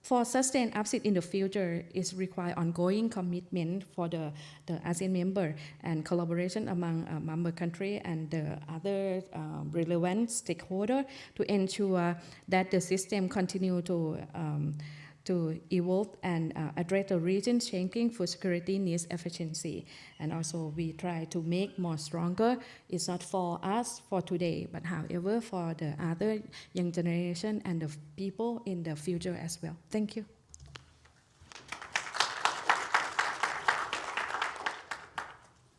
For sustain APTERR in the future is require ongoing commitment for the ASEAN member and collaboration among member country and the other relevant stakeholder to ensure that the system continue to evolve and address the region's changing food security needs efficiency. And also we try to make more stronger. It's not for us for today, but however for the other young generation and the people in the future as well. Thank you.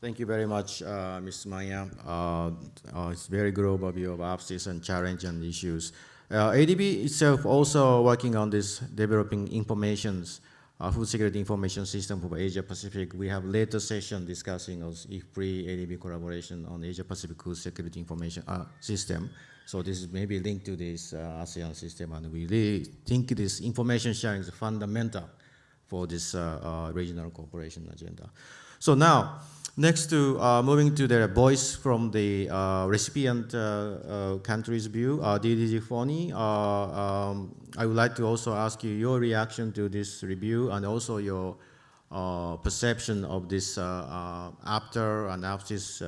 Thank you very much, Ms. Maya. It's very good overview of APTERR and challenge and issues. ADB itself also working on this developing informations, food security information system for Asia Pacific. We have later session discussing IFPRI ADB collaboration on Asia Pacific food security information system. So this is maybe linked to this ASEAN system, and we really think this information sharing is fundamental for this regional cooperation agenda. So now, next to moving to the voice from the recipient country's view, DDG Foni, I would like to also ask you your reaction to this review and also your perception of this APTERR and APSIS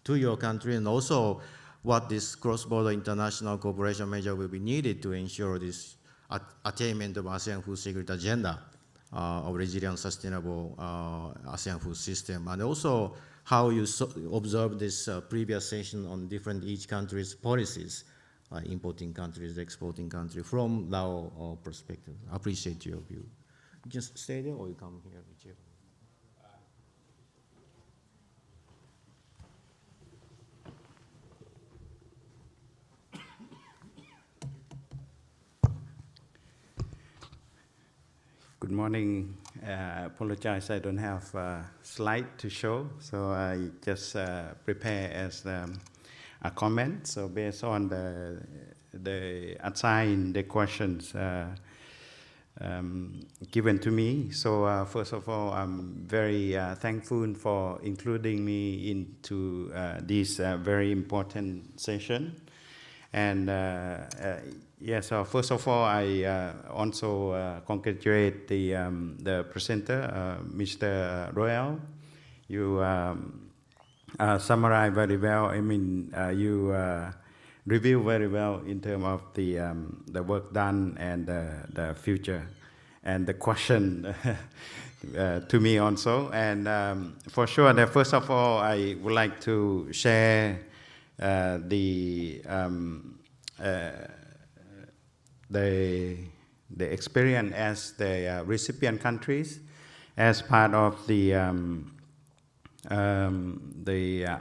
to your country, and also what this cross-border international cooperation measure will be needed to ensure this attainment of ASEAN food security agenda of resilient, sustainable ASEAN food system, and also how you observe this previous session on different each country's policies, importing countries, exporting countries, from Lao perspective. I appreciate your view. You just stay there or you come here, whichever. Good morning. I apologize, I don't have a slide to show, so I just prepare as a comment. So based on the assigned the questions given to me. So first of all, I'm very thankful for including me into this very important session. And yes, first of all, I also congratulate the presenter, Mr. Royal. You summarize very well. I mean, you review very well in terms of the work done and the future, and the question to me also. And for sure, that first of all, I would like to share the experience as the recipient countries as part of the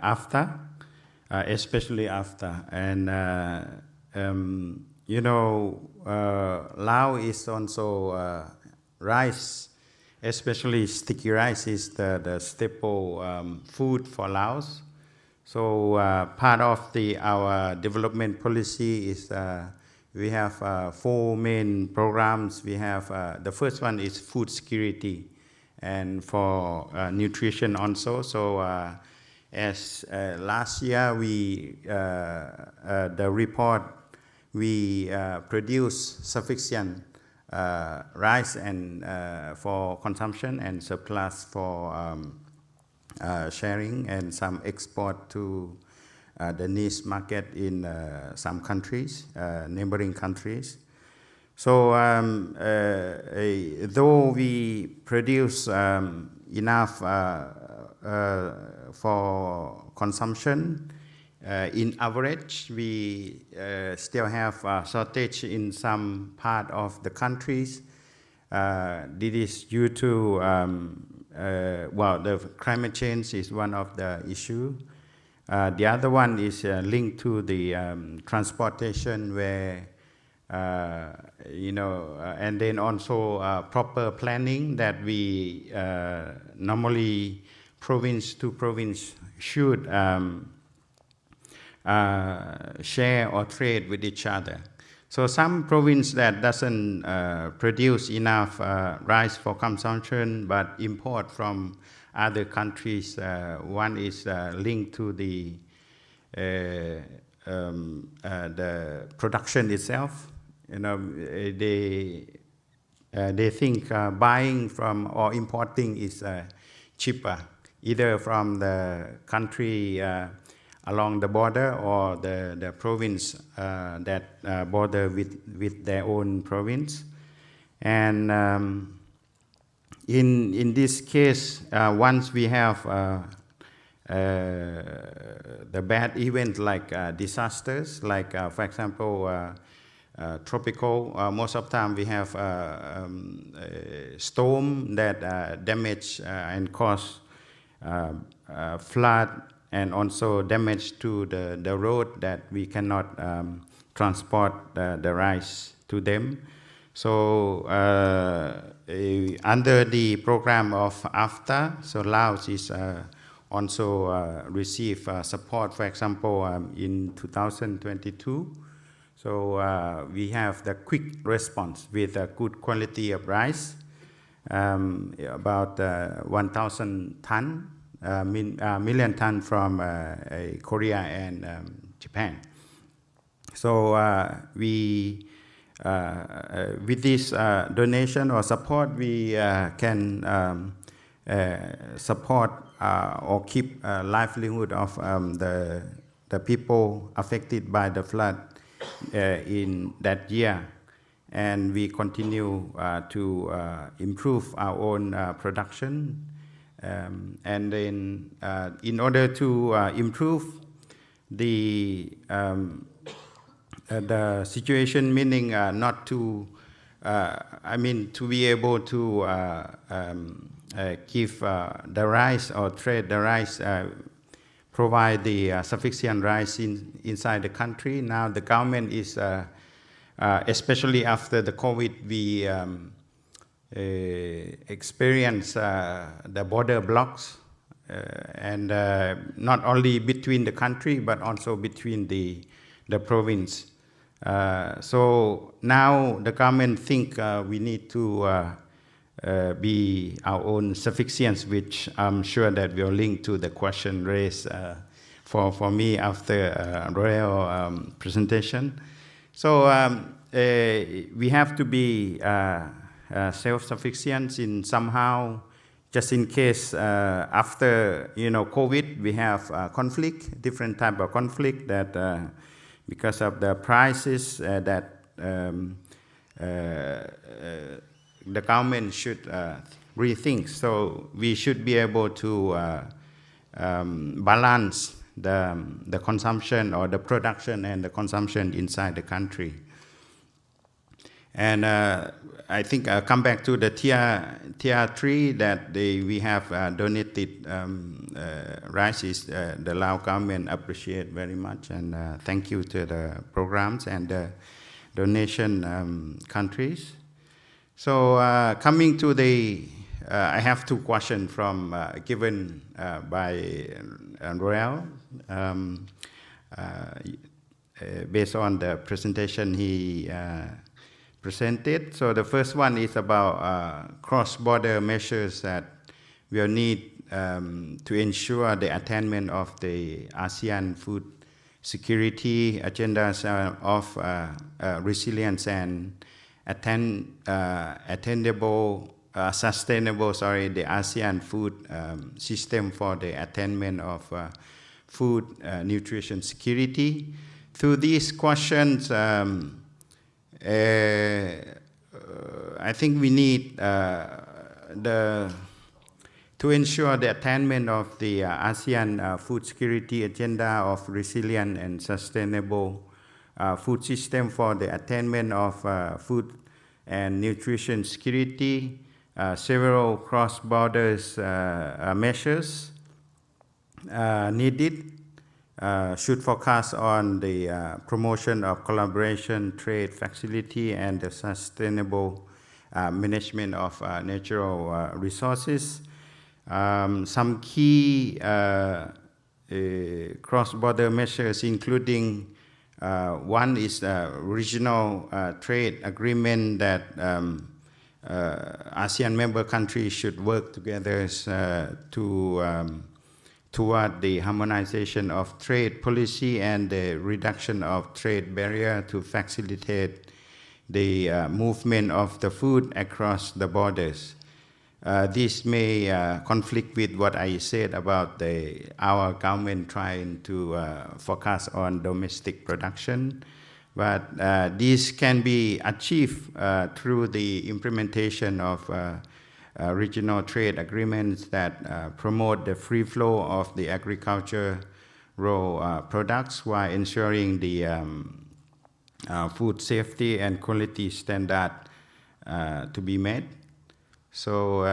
AFTA, especially AFTA. And you know, Laos is also rice, especially sticky rice is the staple food for Laos. So part of our development policy is we have 4 main programs. We have the first one is food security, and for nutrition also. So as last year we the report we produce sufficient rice and for consumption and surplus for sharing, and some export to the niche market in some countries, neighboring countries. So though we produce enough for consumption, in average we still have a shortage in some part of the countries. This is due to well, the climate change is one of the issues. The other one is linked to the transportation, where you know, and then also proper planning that we normally province to province should share or trade with each other. So some province that doesn't produce enough rice for consumption but import from other countries. One is linked to the production itself. You know, they think buying from or importing is cheaper, either from the country along the border or the province that border with their own province. And in this case, once we have the bad events like disasters, like for example, tropical, most of the time we have storm that damage and cause flood, and also damage to the road that we cannot transport the rice to them. So under the program of AFTA, so Laos is also receive support, for example, in 2022. So we have the quick response with a good quality of rice, about 1,000 ton, million ton from Korea and Japan. So we, with this donation or support, we can support or keep livelihood of the people affected by the flood in that year. And we continue to improve our own production. And then in order to improve the situation, meaning not to, I mean, to be able to give the rice or trade the rice, provide the sufficient rice inside the country. Now the government is, especially after the COVID, we experience the border blocks, and not only between the country, but also between the province. So now the government think we need to be our own sufficiency, which I'm sure that will link to the question raised for me after Royal presentation. So we have to be self-sufficient in somehow, just in case after COVID we have conflict, different type of conflict that because of the prices that the government should rethink. So we should be able to balance the consumption or the production and the consumption inside the country. And I think come back to the tier 3 that we have donated rice is the Lao government appreciate very much, and thank you to the programs and the donation countries. So coming to the, I have 2 questions from given by Royal based on the presentation he presented. So the first one is about cross-border measures that we'll need to ensure the attainment of the ASEAN food security agendas of resilience and attainable, sustainable, the ASEAN food system for the attainment of food nutrition security. Through these questions, I think we need to ensure the attainment of the ASEAN food security agenda of resilient and sustainable food system for the attainment of food and nutrition security. Several cross-border measures needed. Should focus on the promotion of collaboration, trade facility, and the sustainable management of natural resources. Some key cross-border measures including one is regional trade agreement that ASEAN member countries should work together toward the harmonization of trade policy and the reduction of trade barrier to facilitate the movement of the food across the borders. This may conflict with what I said about our government trying to focus on domestic production, but this can be achieved through the implementation of regional trade agreements that promote the free flow of the agricultural products while ensuring the food safety and quality standard to be met. So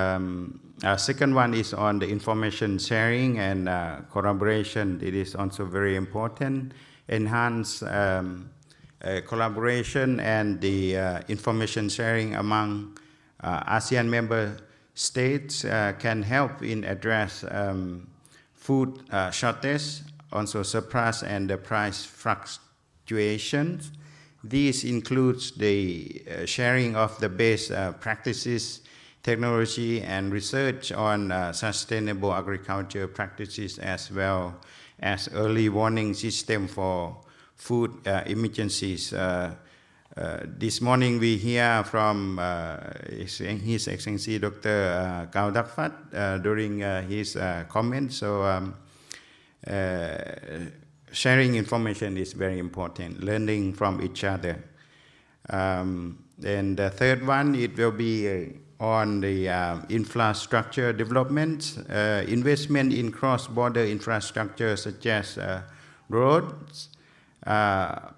our second one is on the information sharing and collaboration. It is also very important. Enhance collaboration and the information sharing among ASEAN member states can help in address food shortage, also surplus and the price fluctuations. This includes the sharing of the best practices, technology, and research on sustainable agriculture practices, as well as early warning system for food emergencies. This morning we hear from His Excellency Dr. Cao Đắc Phát during his comments. So sharing information is very important, learning from each other. And the third one, it will be on the infrastructure development, investment in cross-border infrastructure such as roads,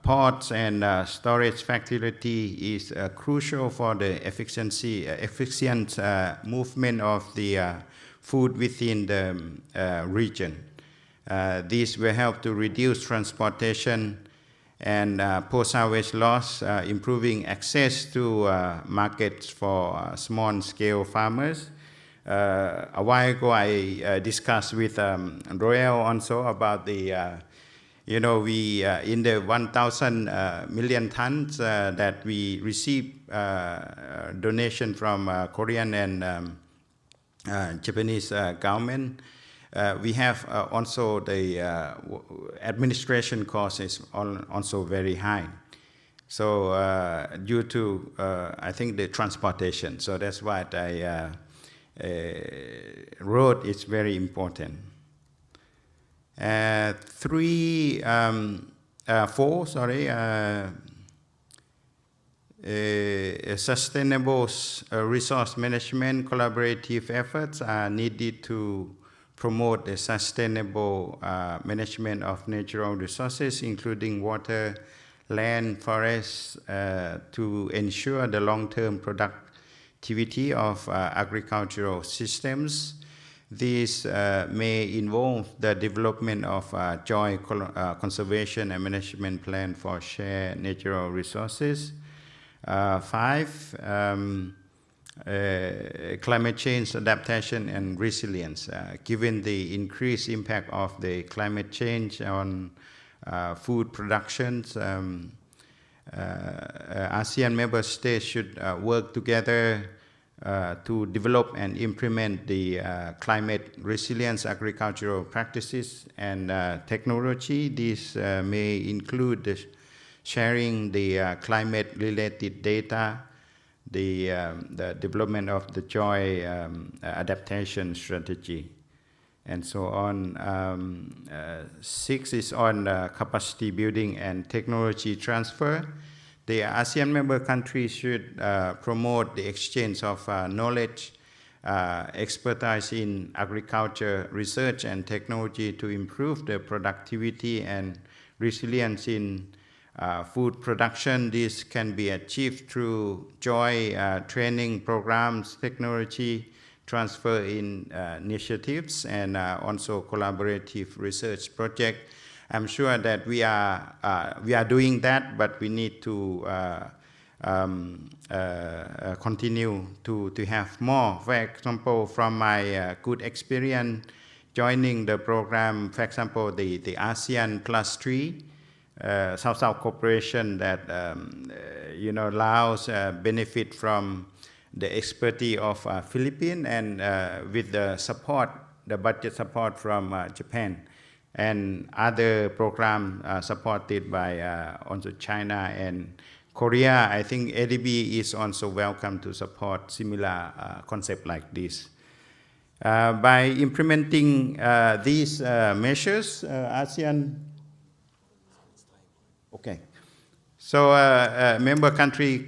ports and storage facility is crucial for the efficient movement of the food within the region. This will help to reduce transportation and post-harvest loss, improving access to markets for small-scale farmers. A while ago, I discussed with Royal also about the, we in the 1,000 million tons that we received donation from Korean and Japanese government. We have also the administration cost is also very high. So due to, I think, the transportation. So that's why road is very important. Sustainable resource management collaborative efforts are needed to promote the sustainable management of natural resources, including water, land, forests, to ensure the long-term productivity of agricultural systems. This may involve the development of a joint conservation and management plan for shared natural resources. 5, climate change adaptation and resilience. Given the increased impact of the climate change on food productions, ASEAN member states should work together to develop and implement the climate resilience agricultural practices and technology. This may include the sharing the climate-related data, the development of the joint adaptation strategy, and so on. 6 is on capacity building and technology transfer. The ASEAN member countries should promote the exchange of knowledge, expertise in agriculture, research and technology to improve the productivity and resilience in food production. This can be achieved through joint training programs, technology transfer initiatives, and also collaborative research projects. I'm sure that we are doing that, but we need to continue to have more. For example, from my good experience joining the program, for example, the ASEAN +3 South-South cooperation that Laos benefit from the expertise of Philippines and with the support, the budget support from Japan, and other programs supported by also China and Korea. I think ADB is also welcome to support similar concept like this. By implementing these measures, ASEAN. Okay. So member country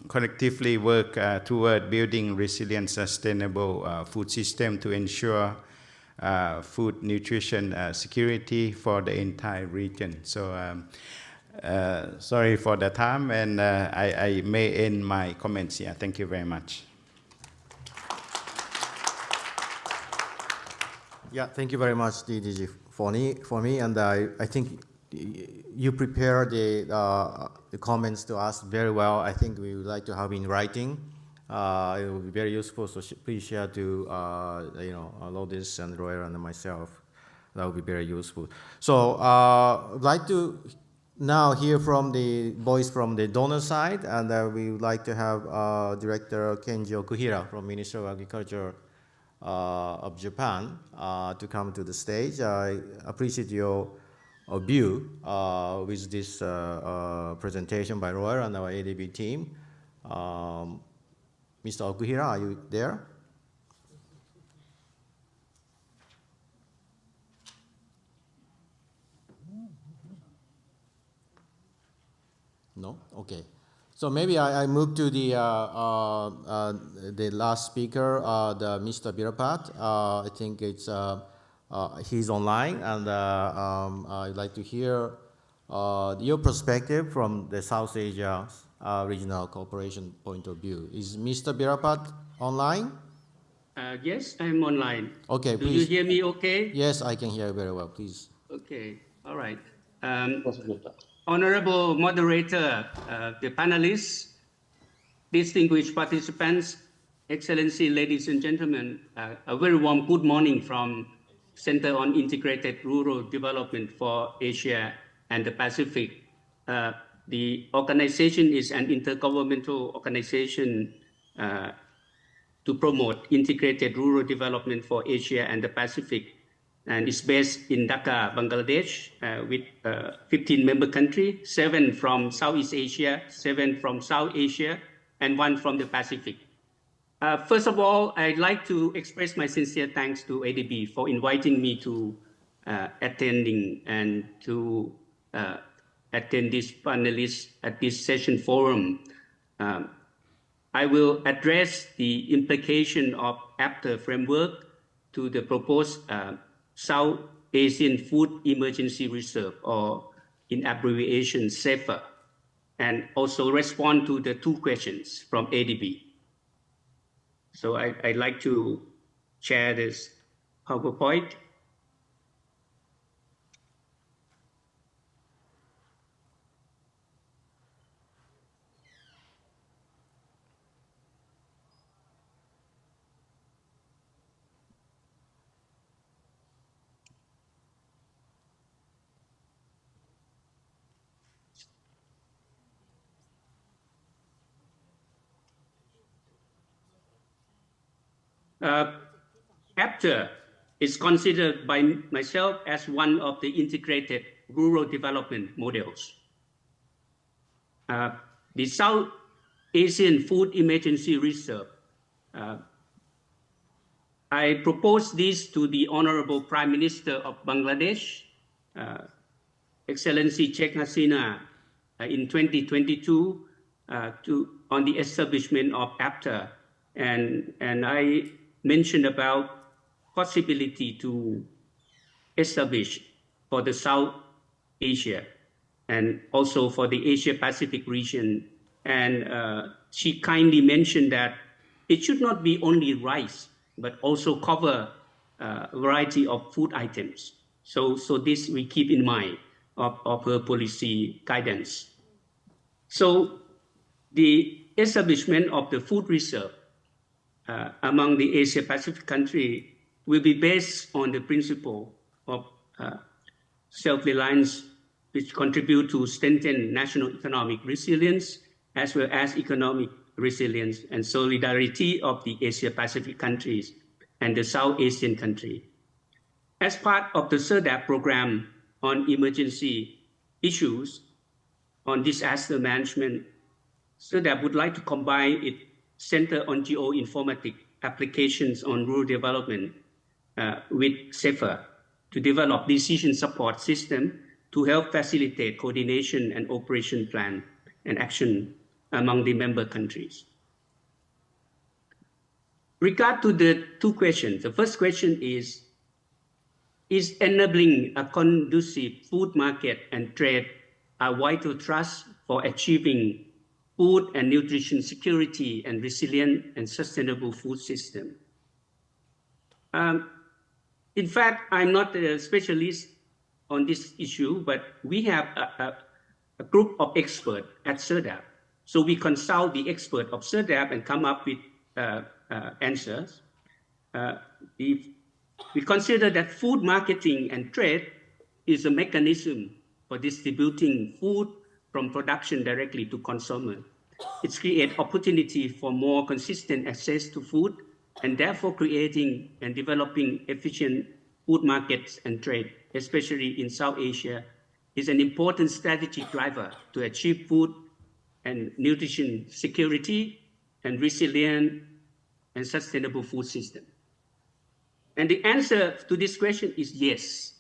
collectively work toward building resilient, sustainable food system to ensure food nutrition security for the entire region. So sorry for the time, and I may end my comments here. Thank you very much. Yeah, thank you very much, DDG, for me, and I think you prepare the comments to us very well. I think we would like to have in writing. It will be very useful. So please share to Lourdes and Roy and myself. That would be very useful. So I'd like to now hear from the voice from the donor side, and we would like to have Director Kenji Okuhira from Ministry of Agriculture of Japan to come to the stage. I appreciate your view with this presentation by Roy and our ADB team. Mr. Okuhira, are you there? No? Okay. So maybe I move to the last speaker, the Mr. Birapat. I think it's he's online, and I'd like to hear your perspective from the South Asia regional cooperation point of view. Is Mr. Birapat online? Yes, I'm online. Okay, Do please. you hear me okay? Yes, I can hear you very well, please. Okay, all right. Honorable moderator, the panelists, distinguished participants, Excellency, ladies and gentlemen, a very warm good morning from Center on Integrated Rural Development for Asia and the Pacific. The organization is an intergovernmental organization to promote integrated rural development for Asia and the Pacific, and it's based in Dhaka, Bangladesh, with 15 member countries, 7 from Southeast Asia, 7 from South Asia, and 1 from the Pacific. First of all, I'd like to express my sincere thanks to ADB for inviting me to attending and to attend this panelists at this session forum. I will address the implication of APTERR framework to the proposed South Asian Food Emergency Reserve, or in abbreviation, SAFER, and also respond to the 2 questions from ADB. So I'd like to share this PowerPoint. APTERR is considered by myself as one of the integrated rural development models. The South Asian Food Emergency Reserve, I proposed this to the Honorable Prime Minister of Bangladesh, Excellency Sheikh Hasina, in 2022 on the establishment of APTERR, and I mentioned about possibility to establish for the South Asia and also for the Asia Pacific region. And she kindly mentioned that it should not be only rice, but also cover a variety of food items. So this we keep in mind of her policy guidance. So the establishment of the food reserve among the Asia Pacific country will be based on the principle of self-reliance, which contribute to strengthen national economic resilience, as well as economic resilience and solidarity of the Asia Pacific countries and the South Asian country. As part of the SERDAP program on emergency issues on disaster management, SERDAP would like to combine its Center on Geoinformatic Applications on Rural Development with SAFER to develop decision support system to help facilitate coordination and operation plan and action among the member countries. Regard to the 2 questions, the first question is enabling a conducive food market and trade a vital thrust for achieving food and nutrition security and resilient and sustainable food system? In fact, I'm not a specialist on this issue, but we have a group of experts at SG-afnr. So we consult the expert of SG-afnr and come up with answers. We consider that food marketing and trade is a mechanism for distributing food from production directly to consumers. It creates opportunity for more consistent access to food and therefore creating and developing efficient food markets and trade, especially in South Asia, is an important strategic driver to achieve food and nutrition security and resilient and sustainable food system. And the answer to this question is yes.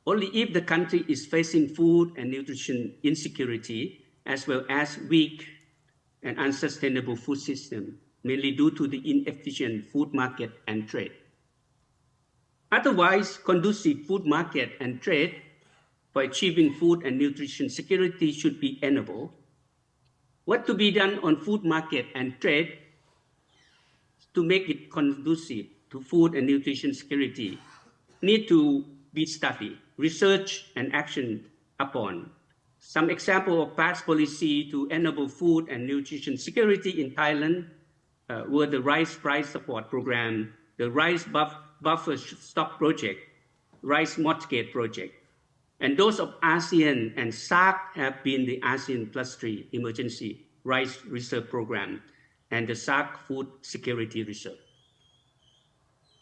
Only if the country is facing food and nutrition insecurity, as well as weak and unsustainable food system, mainly due to the inefficient food market and trade. Otherwise, conducive food market and trade for achieving food and nutrition security should be enabled. What to be done on food market and trade to make it conducive to food and nutrition security need to be studied, researched, and action upon. Some example of past policy to enable food and nutrition security in Thailand were the Rice Price Support Program, the Rice Buffer Stock Project, Rice Mortgage Project. And those of ASEAN and SAARC have been the ASEAN +3 Emergency Rice Reserve Program and the SAARC Food Security Reserve.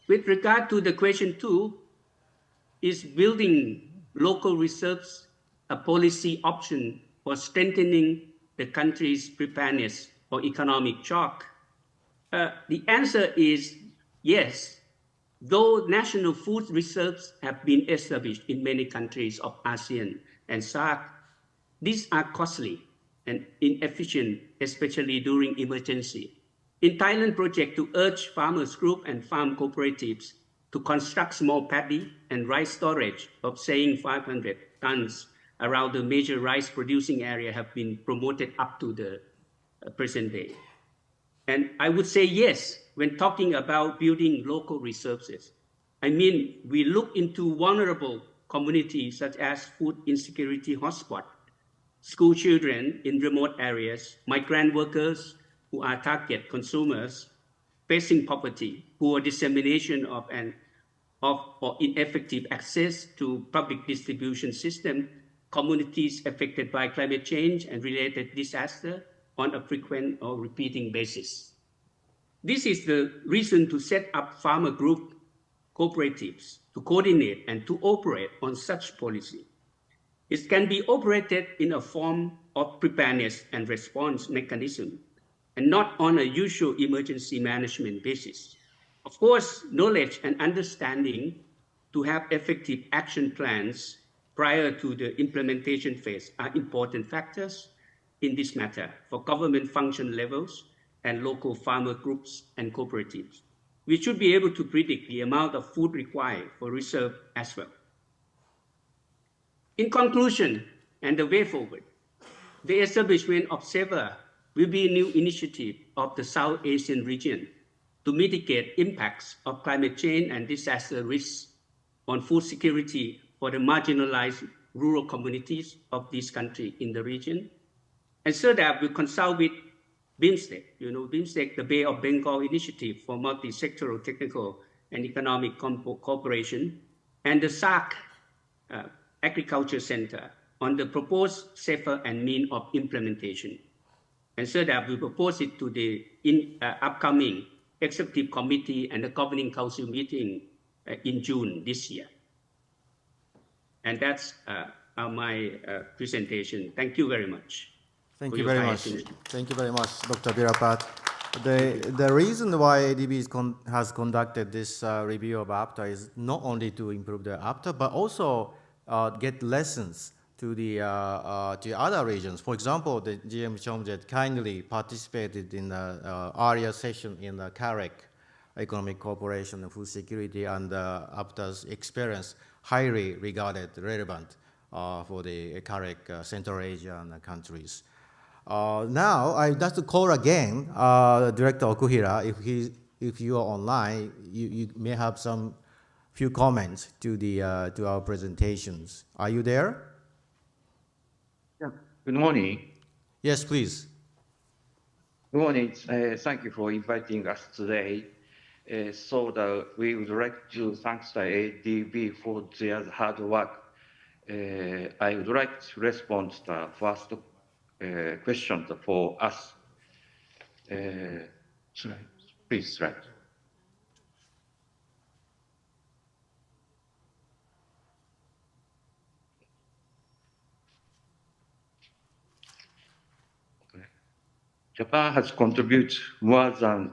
With regard to the question 2, is building local reserves a policy option for strengthening the country's preparedness for economic shock? The answer is yes. Though national food reserves have been established in many countries of ASEAN and SAARC, these are costly and inefficient, especially during emergency. In Thailand, project to urge farmers group and farm cooperatives to construct small paddy and rice storage of saying 500 tons around the major rice producing area have been promoted up to the present day. And I would say yes, when talking about building local resources. I mean, we look into vulnerable communities such as food insecurity hotspot, school children in remote areas, migrant workers who are target consumers facing poverty, poor dissemination of or ineffective access to public distribution system, communities affected by climate change and related disaster on a frequent or repeating basis. This is the reason to set up farmer group cooperatives to coordinate and to operate on such policy. It can be operated in a form of preparedness and response mechanism and not on a usual emergency management basis. Of course, knowledge and understanding to have effective action plans prior to the implementation phase are important factors in this matter for government function levels and local farmer groups and cooperatives. We should be able to predict the amount of food required for reserve as well. In conclusion, and the way forward, the establishment of SG-afnr will be a new initiative of the South Asian region to mitigate impacts of climate change and disaster risks on food security for the marginalized rural communities of this country in the region. And so that we consult with BIMSTEC, BIMSTEC, the Bay of Bengal Initiative for Multi-Sectoral Technical and Economic Cooperation, and the SAARC Agriculture Center on the proposed SG-afnr and mean of implementation. And so that we propose it to the upcoming Executive Committee and the Governing Council meeting in June this year. And that's my presentation. Thank you very much. Thank you very much. Thank you very much, Dr. Birapat. The reason why ADB has conducted this review of APTERR is not only to improve the APTERR, but also get lessons to the to other regions. For example, the GM Chomjet kindly participated in the area session in the CAREC, Economic Cooperation and Food Security, and APTERR's experience highly regarded relevant for the CAREC Central Asian countries. Now, I just call again Director Okuhira. If you are online, you may have some few comments to to our presentations. Are you there? Yeah. Good morning. Yes, please. Good morning. Thank you for inviting us today. We would like to thank the ADB for their hard work. I would like to respond to the first question for us. Please, slide. Japan has contributed more than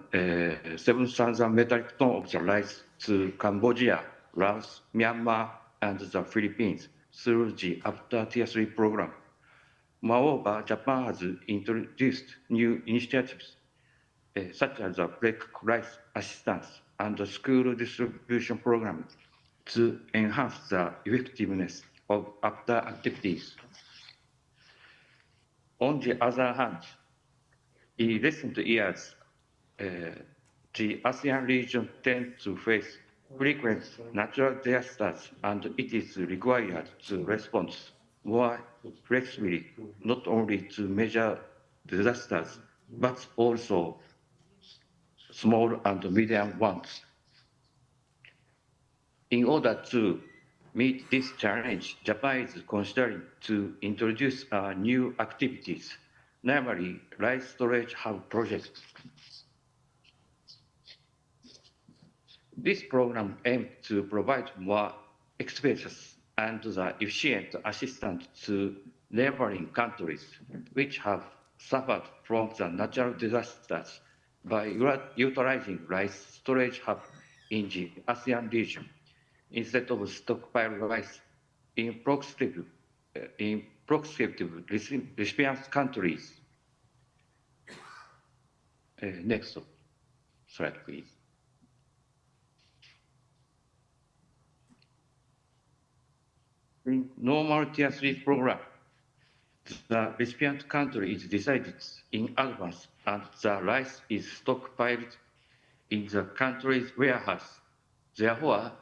7,000 metric tons of the rice to Cambodia, Laos, Myanmar, and the Philippines through the APTERR Tier 3 program. Moreover, Japan has introduced new initiatives such as the black rice assistance and the school distribution program to enhance the effectiveness of APTERR activities. On the other hand, in recent years, the ASEAN region tends to face frequent natural disasters, and it is required to respond more flexibly, not only to major disasters, but also small and medium ones. In order to meet this challenge, Japan is considering to introduce new activities, namely rice storage hub project. This program aims to provide more expeditious and efficient assistance to neighboring countries which have suffered from the natural disasters by utilizing rice storage hub in the ASEAN region instead of stockpile rice in proximate recipient countries. Next slide, please. In normal Tier 3 program, the recipient country is decided in advance and the rice is stockpiled in the country's warehouse. Therefore,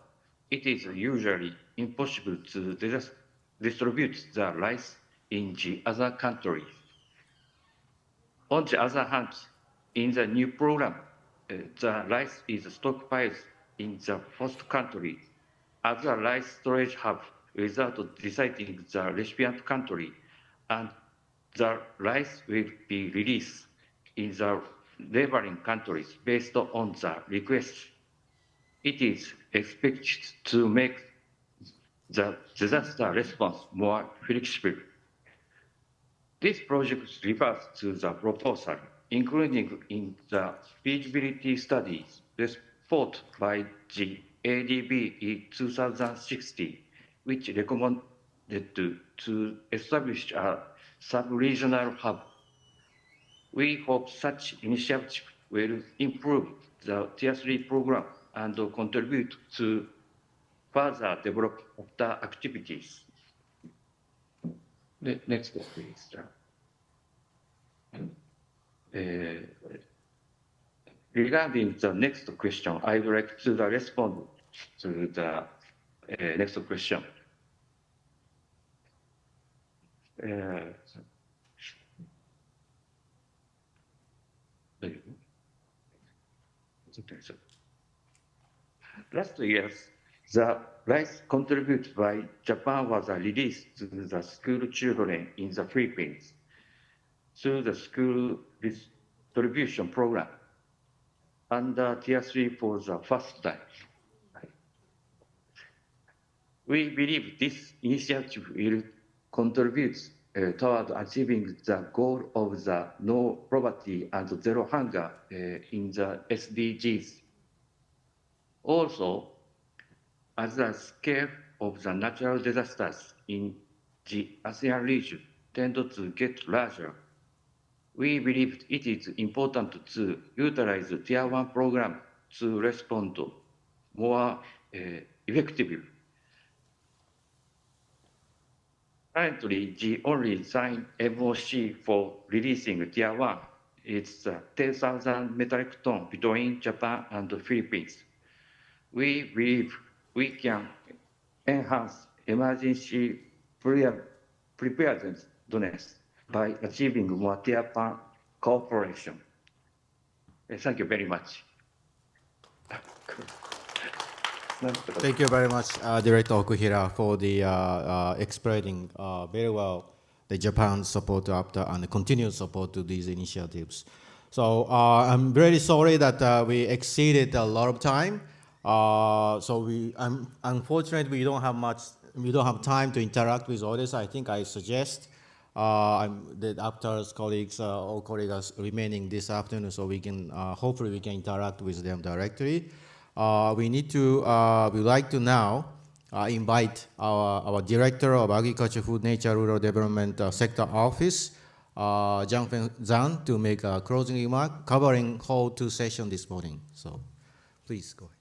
it is usually impossible to distribute the rice in the other countries. On the other hand, in the new program, the rice is stockpiled in the host country as a rice storage hub without deciding the recipient country, and the rice will be released in the neighboring countries based on the request. It is expected to make the disaster response more flexible. This project refers to the proposal, including in the feasibility studies report by the ADB in 2016, which recommended to establish a sub-regional hub. We hope such initiative will improve the Tier 3 program and contribute to further development of the activities. Next, please. Regarding the next question, I would like to respond to the next question. Last year, the rice contributed by Japan was released to the school children in the Philippines through the school distribution program under Tier 3 for the first time. We believe this initiative will contribute toward achieving the goal of the no poverty and zero hunger in the SDGs. Also, as the scale of the natural disasters in the ASEAN region tend to get larger, we believe it is important to utilize the Tier 1 program to respond more effectively. Currently, the only signed MOC for releasing Tier 1 is 10,000 metric tons between Japan and the Philippines. We believe we can enhance emergency preparedness by achieving more tier-1 cooperation. Thank you very much. Thank you very much, Director Okuhira, for the explaining very well the Japan's support to APTERR and the continued support to these initiatives. So I'm really sorry that we exceeded a lot of time. Unfortunately, we don't have time to interact with others. I think I suggest that APTERR's colleagues, all colleagues remaining this afternoon, so we can hopefully we can interact with them directly. We'd like to now invite our Director of Agriculture, Food, Nature, Rural Development Sector Office, Jiang-Feng Zhang, to make a closing remark covering whole 2 sessions this morning. So please go ahead.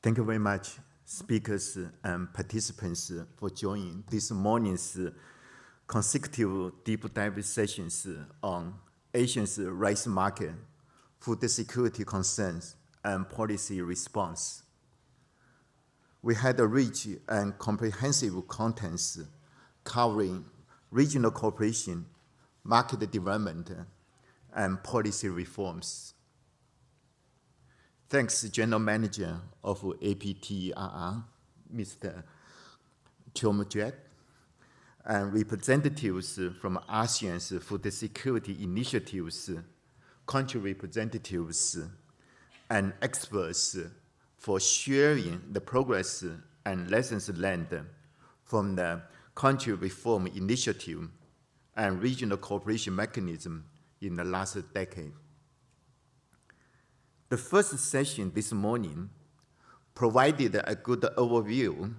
Thank you very much, speakers and participants, for joining this morning's consecutive deep dive sessions on Asia's rice market, food security concerns, and policy response. We had a rich and comprehensive contents covering regional cooperation, market development, and policy reforms. Thanks, General Manager of APTERR, Mr. Chomjet, and representatives from ASEAN's food security initiatives, country representatives, and experts for sharing the progress and lessons learned from the country reform initiative and regional cooperation mechanism in the last decade. The first session this morning provided a good overview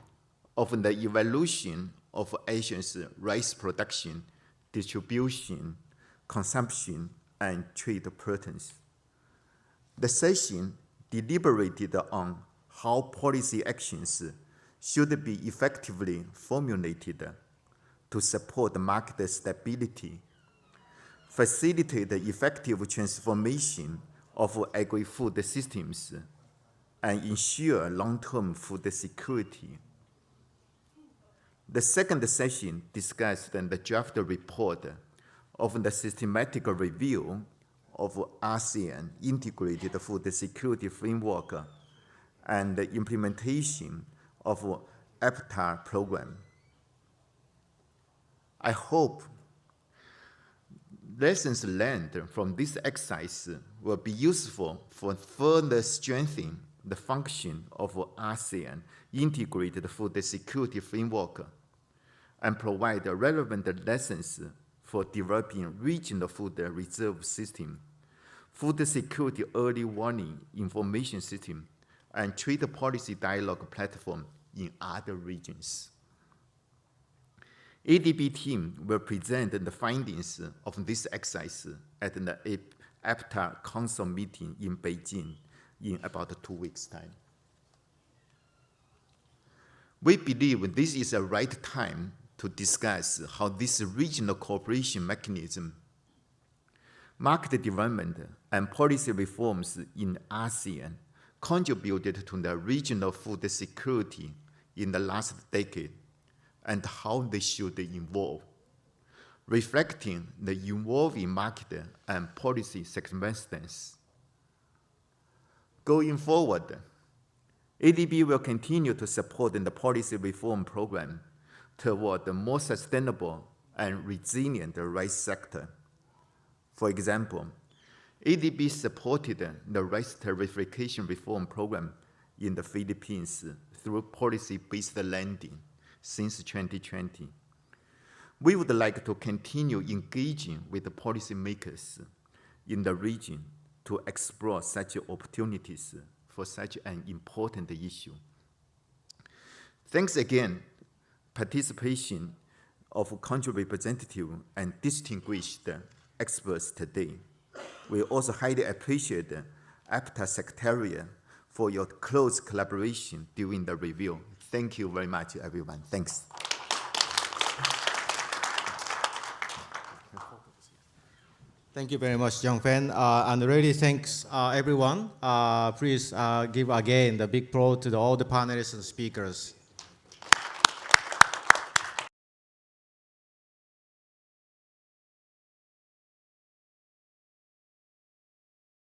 of the evolution of Asia's rice production, distribution, consumption, and trade patterns. The session deliberated on how policy actions should be effectively formulated to support market stability, facilitate the effective transformation of agri-food systems, and ensure long-term food security. The second session discussed the draft report of the systematic review of ASEAN Integrated Food Security Framework and the implementation of APTERR program. I hope lessons learned from this exercise will be useful for further strengthening the function of ASEAN Integrated Food Security Framework and provide relevant lessons for developing regional food reserve system, food security early warning information system, and trade policy dialogue platform in other regions. ADB team will present the findings of this exercise at the APTERR Council meeting in Beijing in about 2 weeks' time. We believe this is the right time to discuss how this regional cooperation mechanism, market development, and policy reforms in ASEAN contributed to the regional food security in the last decade and how they should evolve, reflecting the evolving market and policy circumstances. Going forward, ADB will continue to support the policy reform program toward the more sustainable and resilient rice sector. For example, ADB supported the rice tariffication reform program in the Philippines through policy-based lending since 2020. We would like to continue engaging with the policymakers in the region to explore such opportunities for such an important issue. Thanks again, participation of country representatives and distinguished experts today. We also highly appreciate APTERR Secretariat for your close collaboration during the review. Thank you very much, everyone. Thanks. Thank you very much, Jong Fan. And really thanks everyone. Please give again the big applause to all the panelists and speakers.